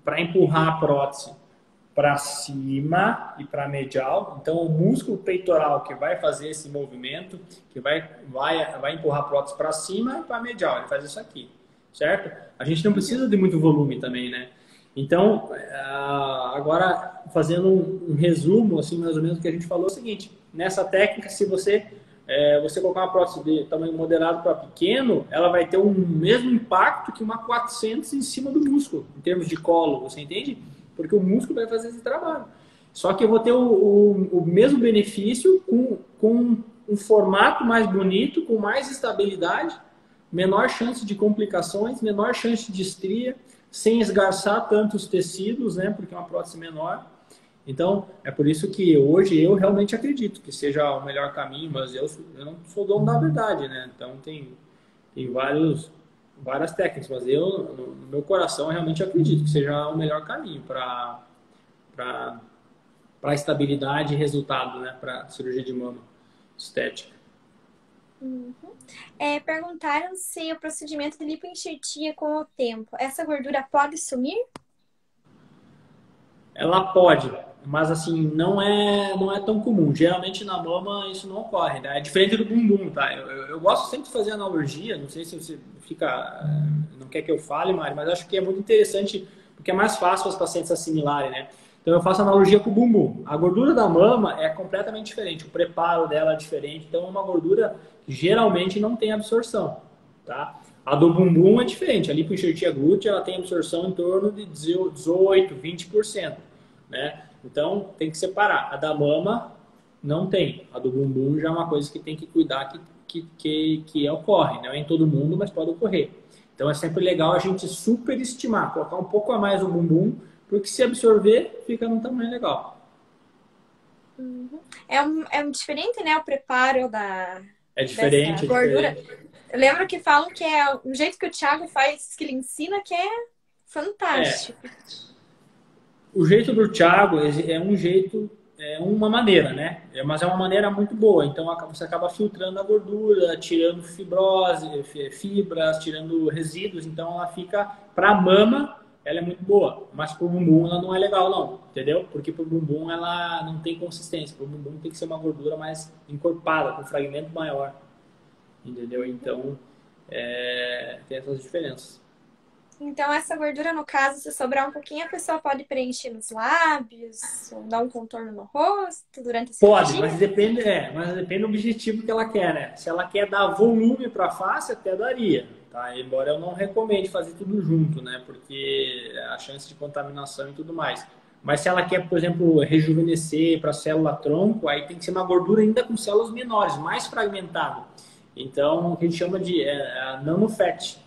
para empurrar a prótese para cima e para medial, então o músculo peitoral que vai fazer esse movimento, que vai empurrar a prótese para cima e para medial, ele faz isso aqui, certo? A gente não precisa de muito volume também, né? Então, agora fazendo um resumo, assim, mais ou menos, do que a gente falou, é o seguinte, nessa técnica, se você colocar uma prótese de tamanho moderado para pequeno, ela vai ter o mesmo impacto que uma 400 em cima do músculo, em termos de colo, você entende? Porque o músculo vai fazer esse trabalho. Só que eu vou ter o mesmo benefício com um formato mais bonito, com mais estabilidade, menor chance de complicações, menor chance de estria, sem esgarçar tanto os tecidos, né? Porque é uma prótese menor. Então, é por isso que hoje eu realmente acredito que seja o melhor caminho, mas eu não sou dono da verdade, né? Então, tem várias técnicas, mas eu, no meu coração, eu realmente acredito que seja o melhor caminho para estabilidade e resultado, né? Para cirurgia de mama estética. Uhum. Perguntaram se o procedimento de lipoenxertia com o tempo, essa gordura pode sumir? Ela pode, mas assim, não é tão comum. Geralmente na mama isso não ocorre, né? É diferente do bumbum, tá? Eu gosto sempre de fazer analogia, não sei se você não quer que eu fale, Mari, mas acho que é muito interessante, porque é mais fácil os pacientes assimilarem, né? Então eu faço analogia com o bumbum. A gordura da mama é completamente diferente, o preparo dela é diferente, então é uma gordura que geralmente não tem absorção, tá? A do bumbum é diferente. A lipoenxertia glútea ela tem absorção em torno de 18, 20%, né? Então tem que separar. A da mama não tem. A do bumbum já é uma coisa que tem que cuidar que ocorre. Não é em todo mundo, mas pode ocorrer. Então é sempre legal a gente superestimar, colocar um pouco a mais no bumbum, porque se absorver, fica num tamanho legal. Uhum. É um diferente, né? O preparo É dessa diferente, é gordura. diferente. Eu lembro que falam que é o jeito que o Thiago faz, que ele ensina, que é É, fantástico. o jeito do Thiago é um jeito, é uma maneira, né? Mas é uma maneira muito boa. Então você acaba filtrando a gordura, tirando fibrose, fibras, tirando resíduos. Então ela fica, para a mama, ela é muito boa. Mas para o bumbum ela não é legal, não. Entendeu? Porque para o bumbum ela não tem consistência. Para o bumbum tem que ser uma gordura mais encorpada, com fragmento maior. Entendeu? Então tem essas diferenças. Então, essa gordura, no caso, se sobrar um pouquinho, a pessoa pode preencher nos lábios, ou dar um contorno no rosto durante a Pode, cirurgia. mas depende do objetivo que ela quer, né? Se ela quer dar volume para a face, até daria, tá? Embora eu não recomende fazer tudo junto, né? Porque a chance de contaminação e tudo mais. Mas se ela quer, por exemplo, rejuvenescer para célula tronco, aí tem que ser uma gordura ainda com células menores, mais fragmentado. Então, o que a gente chama de nanofat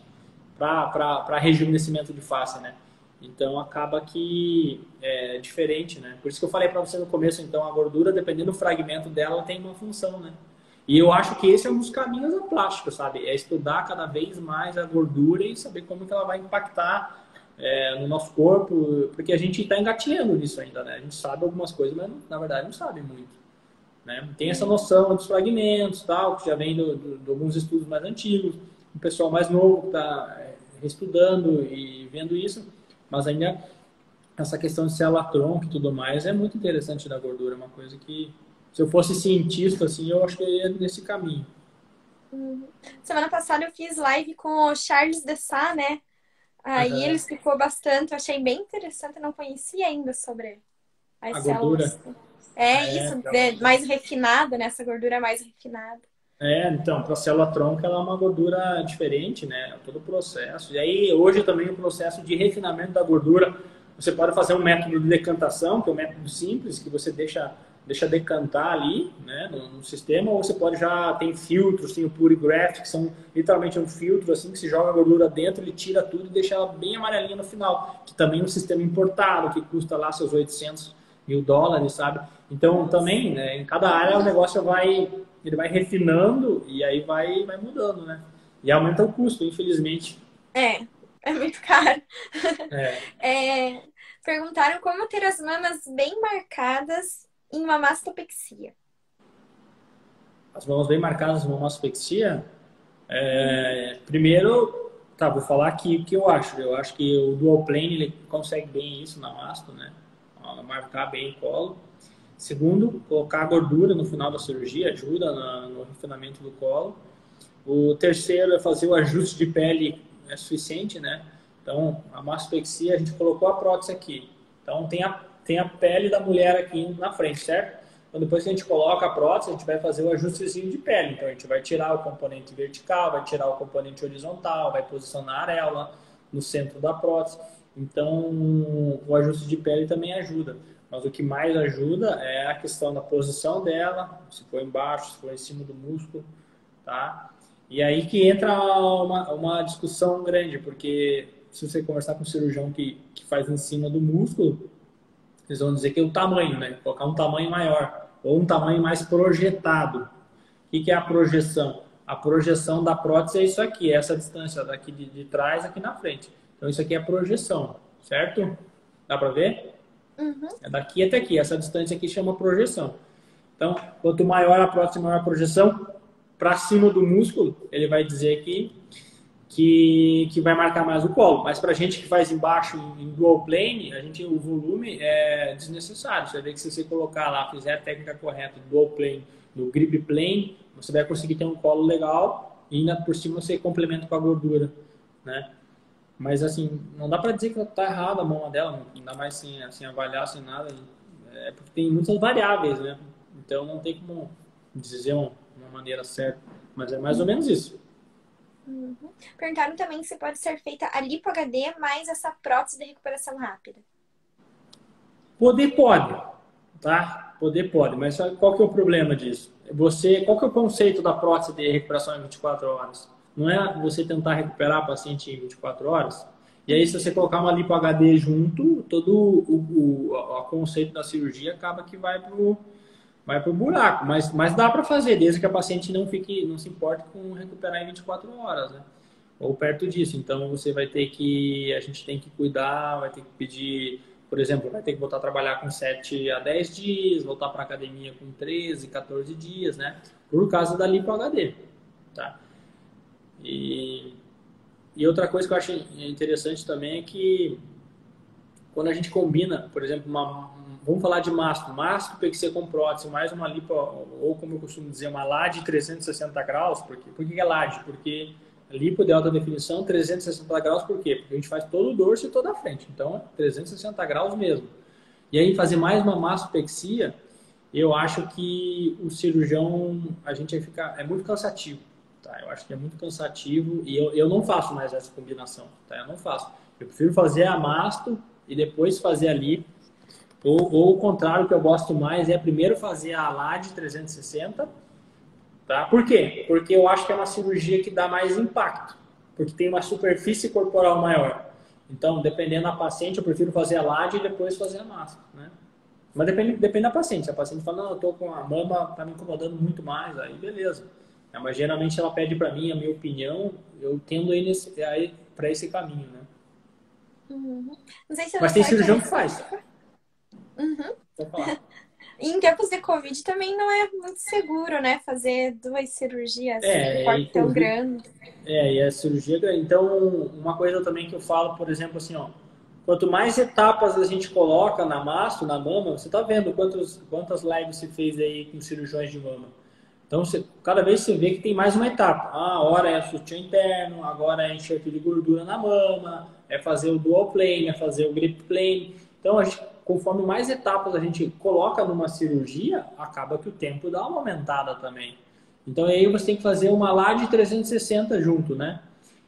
para rejuvenescimento de face, né? Então acaba que é diferente, né? Por isso que eu falei para você no começo, então a gordura, dependendo do fragmento dela, ela tem uma função, né? E eu acho que esse é um dos caminhos da plástica, sabe? É estudar cada vez mais a gordura e saber como que ela vai impactar no nosso corpo, porque a gente está engatinhando nisso ainda, né? A gente sabe algumas coisas, mas na verdade não sabe muito, né? Tem essa noção dos fragmentos, tal, que já vem de alguns estudos mais antigos, o pessoal mais novo está estudando e vendo isso, mas ainda essa questão de célula-tronco e tudo mais é muito interessante da gordura, é uma coisa que, se eu fosse cientista, assim, eu acho que eu ia nesse caminho. Semana passada eu fiz live com o Charles Dessá, né? Aí ele Aham. explicou bastante, eu achei bem interessante, eu não conhecia ainda sobre as A gordura. células. É É, isso, então. mais refinada, né? Essa gordura mais refinada. Então, para a célula tronco, ela é uma gordura diferente, né? Todo o processo. E aí, hoje também o processo de refinamento da gordura, você pode fazer um método de decantação, que é um método simples, que você deixa decantar ali, né, no sistema, ou você pode já, tem filtros, tem o Purigraft, que são literalmente um filtro, assim, que se joga a gordura dentro, ele tira tudo e deixa ela bem amarelinha no final, que também é um sistema importado, que custa lá seus US$ 800.000, sabe? Então, também, né, em cada área o negócio ele vai refinando e aí vai mudando, né? E aumenta o custo, infelizmente. É muito caro. É, É, perguntaram como ter as mamas bem marcadas em uma mastopexia. as mãos bem marcadas numa mastopexia. Uhum. Primeiro, tá, vou falar aqui o que eu acho. Eu acho que o dual plane ele consegue bem isso na masto, né? Marcar bem o colo. Segundo, colocar a gordura no final da cirurgia ajuda no refinamento do colo. O terceiro é fazer o ajuste de pele suficiente, né? Então, a mastopexia, a gente colocou a prótese aqui. Então, tem a pele da mulher aqui na frente, certo? Então, depois que a gente coloca a prótese, a gente vai fazer o ajustezinho de pele. Então, a gente vai tirar o componente vertical, vai tirar o componente horizontal, vai posicionar a areola no centro da prótese. Então, o ajuste de pele também ajuda. Mas o que mais ajuda é a questão da posição dela, se for embaixo, se for em cima do músculo, tá? E aí que entra uma discussão grande, porque se você conversar com um cirurgião que faz em cima do músculo, eles vão dizer que é o tamanho, né? Colocar um tamanho maior ou um tamanho mais projetado. O que é a projeção? A projeção da prótese é isso aqui, é essa distância daqui de trás aqui na frente. Então isso aqui é a projeção, certo? Dá para ver? Uhum. É daqui até aqui, essa distância aqui chama projeção. Então, quanto maior a prótese, maior a projeção, para cima do músculo, ele vai dizer que vai marcar mais o colo. Mas para a gente que faz embaixo em dual plane, o volume é desnecessário. Você vai ver que se você colocar lá, fizer a técnica correta do dual plane, no grip plane, você vai conseguir ter um colo legal e ainda por cima você complementa com a gordura, né? Mas assim, não dá para dizer que tá errada a mão dela, não dá mais sem avaliar, sem nada. É porque tem muitas variáveis, né? Então não tem como dizer uma maneira certa. Mas é mais ou menos isso. Uhum. Perguntaram também se pode ser feita a lipo HD mais essa prótese de recuperação rápida. Poder pode, tá? Poder pode, mas qual que é o problema disso? Qual que é o conceito da prótese de recuperação em 24 horas? Não é você tentar recuperar a paciente em 24 horas? E aí, se você colocar uma lipo HD junto, todo o conceito da cirurgia acaba que vai pro buraco. Mas dá para fazer, desde que a paciente não se importe com recuperar em 24 horas, né? Ou perto disso. Então, a gente tem que cuidar, vai ter que pedir, por exemplo, vai ter que voltar a trabalhar com 7 a 10 dias, voltar para a academia com 13, 14 dias, né? Por causa da lipo HD, tá? E, e outra coisa que eu acho interessante também é que quando a gente combina, por exemplo, vamos falar de mastro PXC com prótese, mais uma lipo, ou como eu costumo dizer, uma LAD 360 graus. Por que é LAD? Porque lipo de alta definição, 360 graus, por quê? Porque a gente faz todo o dorso e toda a frente. Então, 360 graus mesmo. E aí, fazer mais uma mastopexia, eu acho que o cirurgião, a gente vai ficar, é muito cansativo, tá? Eu acho que é muito cansativo e eu não faço mais essa combinação, tá? Eu não faço. Eu prefiro fazer a masto e depois fazer a lipo. Ou o contrário, que eu gosto mais é primeiro fazer a LAD 360. Tá? Por quê? Porque eu acho que é uma cirurgia que dá mais impacto, porque tem uma superfície corporal maior. Então, dependendo da paciente, eu prefiro fazer a LAD e depois fazer a máscara, né? Mas depende da paciente. Se a paciente fala, não, eu tô com a mama, tá me incomodando muito mais, aí beleza. Mas geralmente ela pede para mim a minha opinião, eu tendo aí para esse caminho, né? Uhum. Não sei se a Mas tem doutora quer cirurgião que faz. responder. Uhum. Pode falar. E em tempos de Covid também não é muito seguro, né? Fazer duas cirurgias em corpo E tão Covid, grande. e a cirurgia. Então, uma coisa também que eu falo, por exemplo, assim, ó, quanto mais etapas a gente coloca na mastro, na mama, você tá vendo quantas lives se fez aí com cirurgiões de mama. Então, cada vez você vê que tem mais uma etapa. Ah, ora é sutiã interno, agora é enxerto de gordura na mama, é fazer o dual plane, é fazer o grip plane. Então, conforme mais etapas a gente coloca numa cirurgia, acaba que o tempo dá uma aumentada também. Então, aí você tem que fazer uma LAD 360 junto, né?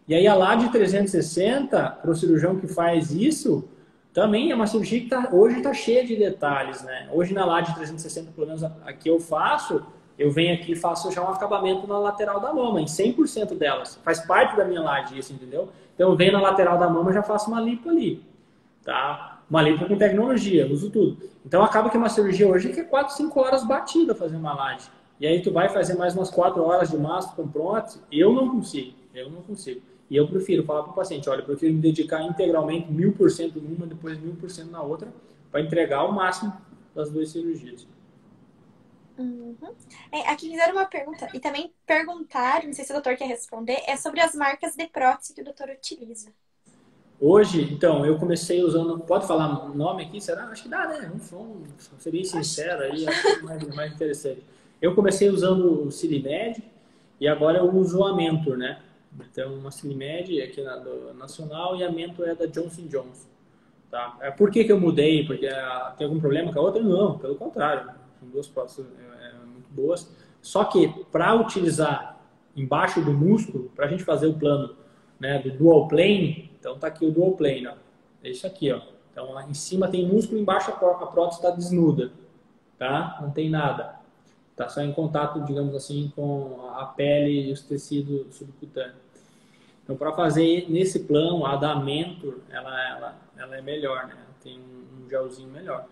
E aí a LAD 360, para o cirurgião que faz isso, também é uma cirurgia que hoje está cheia de detalhes, né? Hoje na LAD 360, pelo menos a que eu faço, eu venho aqui e faço já um acabamento na lateral da mama, em 100% delas. Faz parte da minha LAD isso, entendeu? Então eu venho na lateral da mama e já faço uma lipo ali, tá? Uma lipo com tecnologia, uso tudo. Então acaba que uma cirurgia hoje que é 4, 5 horas batida fazer uma LAD. E aí tu vai fazer mais umas 4 horas de mastro com prótese, eu não consigo. E eu prefiro falar para o paciente, olha, eu prefiro me dedicar integralmente 1000% numa, depois 1000% na outra, para entregar o máximo das duas cirurgias. Uhum. Aqui fizeram uma pergunta, e também perguntaram, não sei se o doutor quer responder, é sobre as marcas de prótese que o doutor utiliza. Hoje, então, eu comecei usando, pode falar o nome aqui, será? Acho que dá, né? Vamos ser bem sincero aí, acho mais interessante. Eu comecei usando o Silimed e agora eu uso a Mentor, né? Então, uma Silimed aqui do Nacional e a Mentor é da Johnson & Johnson. Tá? Por que eu mudei? Porque tem algum problema com a outra? Não, pelo contrário. São duas próteses muito boas. Só que para utilizar embaixo do músculo, para a gente fazer o plano, né, do dual plane, então tá aqui o dual plane, ó. É isso aqui, ó. Então lá em cima tem músculo, embaixo a prótese está desnuda, tá? Não tem nada. Tá só em contato, digamos assim, com a pele e os tecidos subcutâneos. Então, para fazer nesse plano, a da Mentor, ela é melhor, né? Tem um gelzinho melhor.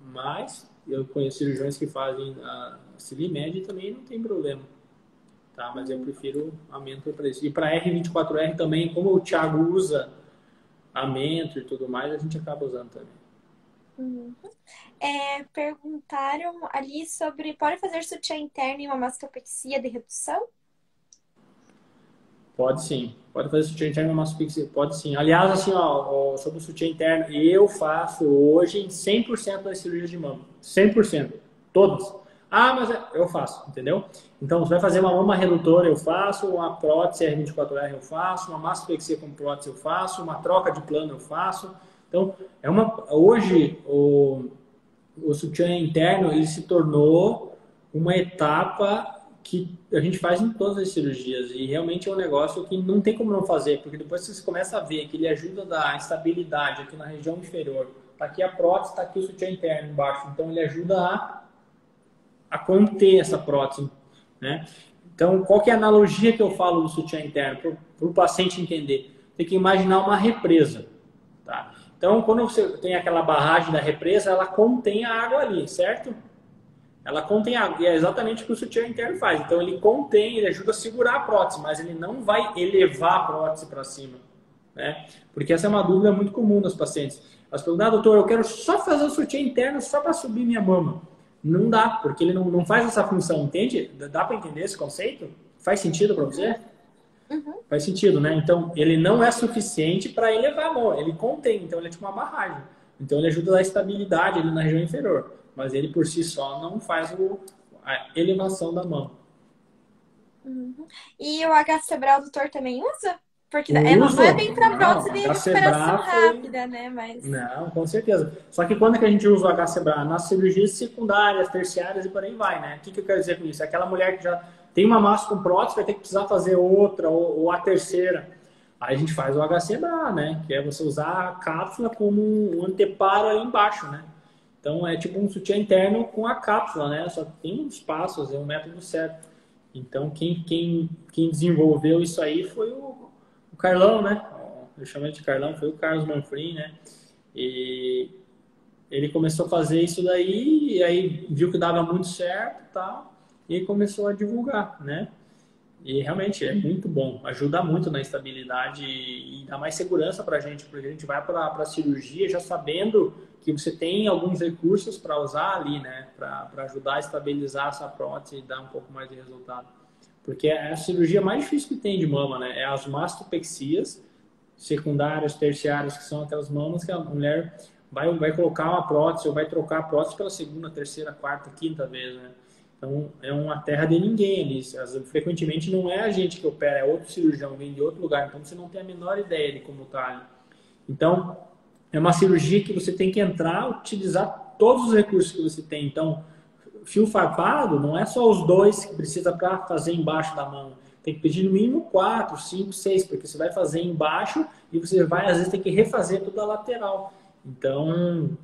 Mas eu conheço cirurgiões que fazem a Silimed e também não tem problema. Tá? Mas eu prefiro a Mentor para isso. E para R24R também, como o Thiago usa a Mentor e tudo mais, a gente acaba usando também. Uhum. Perguntaram ali sobre, pode fazer sutiã interno em uma mastopexia de redução? Pode sim. Pode fazer sutiã interno no mastopexia? Pode sim. Aliás, assim, ó, sobre o sutiã interno, eu faço hoje em 100% das cirurgias de mama. 100%. Todas. Ah, mas eu faço, entendeu? Então, você vai fazer uma mama redutora, eu faço, uma prótese R24R eu faço, uma mastopexia com prótese eu faço, uma troca de plano eu faço. Então, hoje, o sutiã interno, ele se tornou uma etapa que a gente faz em todas as cirurgias e realmente é um negócio que não tem como não fazer, porque depois que você começa a ver que ele ajuda a dar estabilidade aqui na região inferior, tá aqui a prótese, tá aqui o sutiã interno embaixo, então ele ajuda a conter essa prótese, né? Então, qual que é a analogia que eu falo do sutiã interno para o paciente entender? Tem que imaginar uma represa, tá? Então, quando você tem aquela barragem da represa, ela contém a água ali, certo? Ela contém água, e é exatamente o que o sutiã interno faz. Então, ele contém, ele ajuda a segurar a prótese, mas ele não vai elevar a prótese para cima, né? Porque essa é uma dúvida muito comum nos pacientes. Elas perguntam, doutor, eu quero só fazer o sutiã interno só para subir minha mama. Não dá, porque ele não faz essa função, entende? Dá para entender esse conceito? Faz sentido para você? Uhum. Faz sentido, né? Então, ele não é suficiente para elevar a mão, ele contém, então ele é tipo uma barragem. Então, ele ajuda a dar estabilidade ali na região inferior, mas ele por si só não faz a elevação da mão. Uhum. E o HC o doutor também usa? Porque não Uso, é bem para não, prótese de HCBRA recuperação foi... rápida, né? Mas... Não, com certeza. Só que quando que a gente usa o HCBRA? Nas cirurgias secundárias, terciárias e por aí vai, né? O que eu quero dizer com isso? Aquela mulher que já tem uma massa com prótese vai ter que precisar fazer outra ou a terceira. Aí a gente faz o HCBRA, né? Que é você usar a cápsula como um anteparo ali embaixo, né? Então é tipo um sutiã interno com a cápsula, né? Só que tem uns passos, é um método certo. Então quem desenvolveu isso aí foi o Carlão, né? Eu chamo ele de Carlão, foi o Carlos Manfrim, né? E ele começou a fazer isso daí, e aí viu que dava muito certo e tal, e começou a divulgar, né? E realmente é muito bom, ajuda muito na estabilidade e dá mais segurança para a gente, porque a gente vai para a cirurgia já sabendo que você tem alguns recursos para usar ali, né? Para ajudar a estabilizar essa prótese e dar um pouco mais de resultado. Porque é a cirurgia mais difícil que tem de mama, né? É as mastopexias secundárias, terciárias, que são aquelas mamas que a mulher vai colocar uma prótese ou vai trocar a prótese pela segunda, terceira, quarta, quinta vez, né? Então, é uma terra de ninguém ali. Frequentemente não é a gente que opera, é outro cirurgião, vem de outro lugar. Então, você não tem a menor ideia de como está ali. Então, é uma cirurgia que você tem que entrar, utilizar todos os recursos que você tem. Então, fio farpado não é só os dois que precisa para fazer embaixo da mão. Tem que pedir no mínimo 4, 5, 6, porque você vai fazer embaixo e você vai, às vezes, ter que refazer toda a lateral. Então,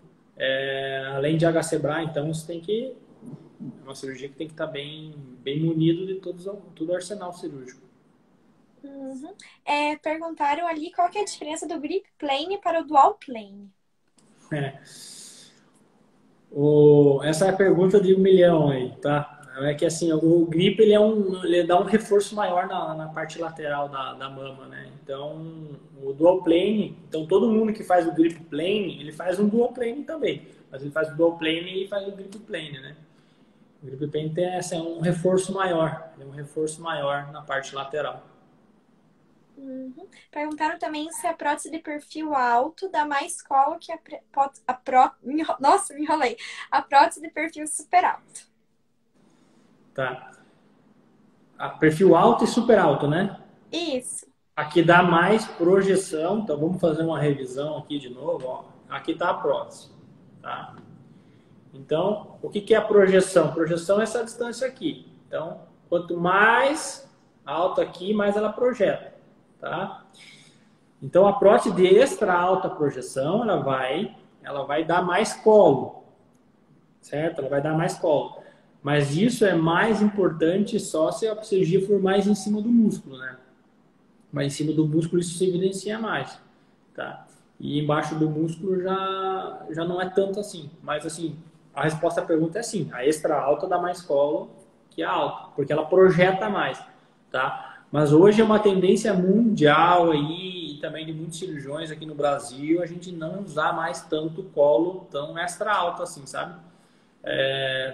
além de HC-Bra, então, você tem que... É uma cirurgia que tem que estar bem, bem munido de todo o arsenal cirúrgico. Uhum. Perguntaram ali qual que é a diferença do grip plane para o dual plane. Essa é a pergunta de 1 milhão aí, tá? É que assim, o grip ele dá um reforço maior na parte lateral da mama, né? Então, o dual plane, então todo mundo que faz o grip plane, ele faz um dual plane também, mas ele faz o dual plane e faz o grip plane, né? O grip plane tem um reforço maior, na parte lateral. Uhum. Perguntaram também se a prótese de perfil alto dá mais colo que Nossa, me enrolei. A prótese de perfil super alto. Tá. Perfil alto e super alto, né? Isso. Aqui dá mais projeção, então vamos fazer uma revisão aqui de novo. Ó. Aqui está a prótese. Tá? Então, o que é a projeção? Projeção é essa distância aqui. Então, quanto mais alto aqui, mais ela projeta. Tá? Então, a prótese de extra alta projeção, ela vai dar mais colo. Certo? Ela vai dar mais colo. Mas isso é mais importante só se a cirurgia for mais em cima do músculo, né? Mas em cima do músculo isso se evidencia mais, tá? E embaixo do músculo já não é tanto assim. Mas assim, a resposta à pergunta é sim. A extra alta dá mais colo que a alta, porque ela projeta mais, tá? Mas hoje é uma tendência mundial aí, e também de muitos cirurgiões aqui no Brasil, a gente não usar mais tanto colo tão extra alto assim, sabe?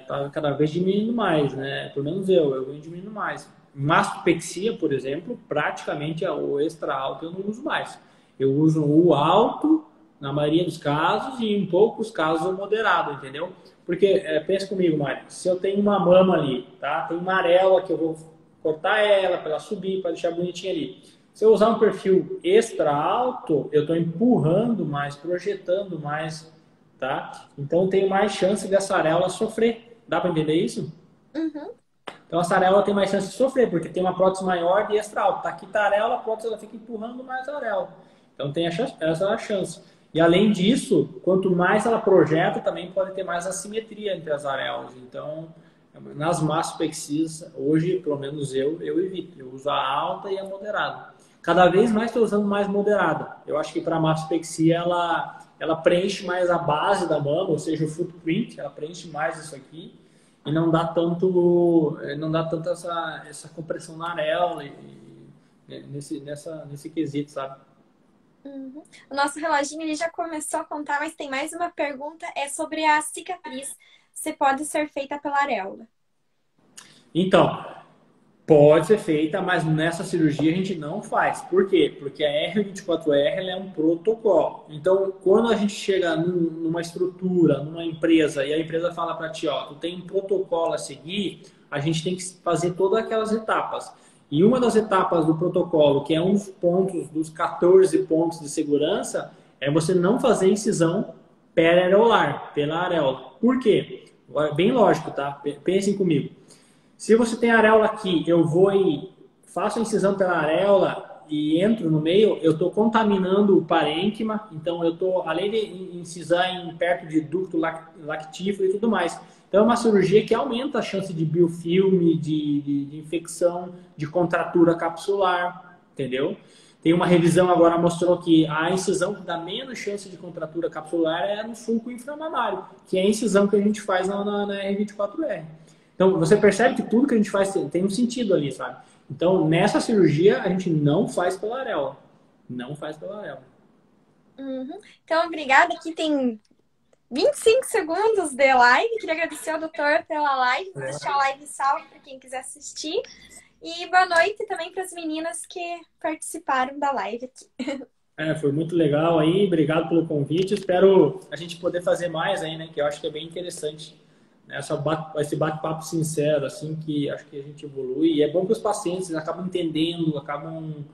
Tá cada vez diminuindo mais, né? Pelo menos eu venho diminuindo mais. Mastopexia, por exemplo, praticamente o extra alto eu não uso mais. Eu uso o alto na maioria dos casos e em poucos casos o moderado, entendeu? Porque, pensa comigo, Mário, se eu tenho uma mama ali, tá? Tem uma areola que eu vou cortar ela para ela subir, para deixar bonitinha ali. Se eu usar um perfil extra alto, eu estou empurrando mais, projetando mais, tá? Então tem mais chance dessa areola sofrer. Dá para entender isso? Uhum. Então a areola tem mais chance de sofrer, porque tem uma prótese maior de extra alto. Tá aqui tá a areola, a prótese ela fica empurrando mais a areola. Então tem essa é a chance. E além disso, quanto mais ela projeta, também pode ter mais assimetria entre as areolas. Então, nas massopexias, hoje, pelo menos eu evito. Eu uso a alta e a moderada. Cada vez mais estou usando mais moderada. Eu acho que para a massopexia ela preenche mais a base da mama, ou seja, o footprint, ela preenche mais isso aqui e não dá tanto essa compressão na areola nesse quesito, sabe? Uhum. O nosso reloginho ele já começou a contar, mas tem mais uma pergunta, é sobre a cicatriz. Se pode ser feita pela areola. Então, pode ser feita, mas nessa cirurgia a gente não faz. Por quê? Porque a R24R ela é um protocolo. Então, quando a gente chega numa estrutura, numa empresa, e a empresa fala para ti, ó, tu tem um protocolo a seguir, a gente tem que fazer todas aquelas etapas. E uma das etapas do protocolo, que é um dos pontos, dos 14 pontos de segurança, é você não fazer incisão periareolar, pela areola. Por quê? Bem lógico, tá? Pensem comigo. Se você tem a areola aqui, eu vou e faço a incisão pela areola e entro no meio, eu estou contaminando o parênquima, então eu estou, além de incisar perto de ducto lactífero e tudo mais. Então é uma cirurgia que aumenta a chance de biofilme, de infecção, de contratura capsular, entendeu? Tem uma revisão agora mostrou que a incisão que dá menos chance de contratura capsular é no sulco inframamário, que é a incisão que a gente faz na R24R. Então, você percebe que tudo que a gente faz tem um sentido ali, sabe? Então, nessa cirurgia, a gente não faz pela areola. Não faz pela areola. Uhum. Então, obrigada. Aqui tem 25 segundos de live. Queria agradecer ao doutor pela live. Vou deixar a live salva para quem quiser assistir. E boa noite também para as meninas que participaram da live aqui. Foi muito legal aí. Obrigado pelo convite. Espero a gente poder fazer mais aí, né? Que eu acho que é bem interessante esse bate-papo sincero, assim, que acho que a gente evolui. E é bom que os pacientes acabam entendendo, acabam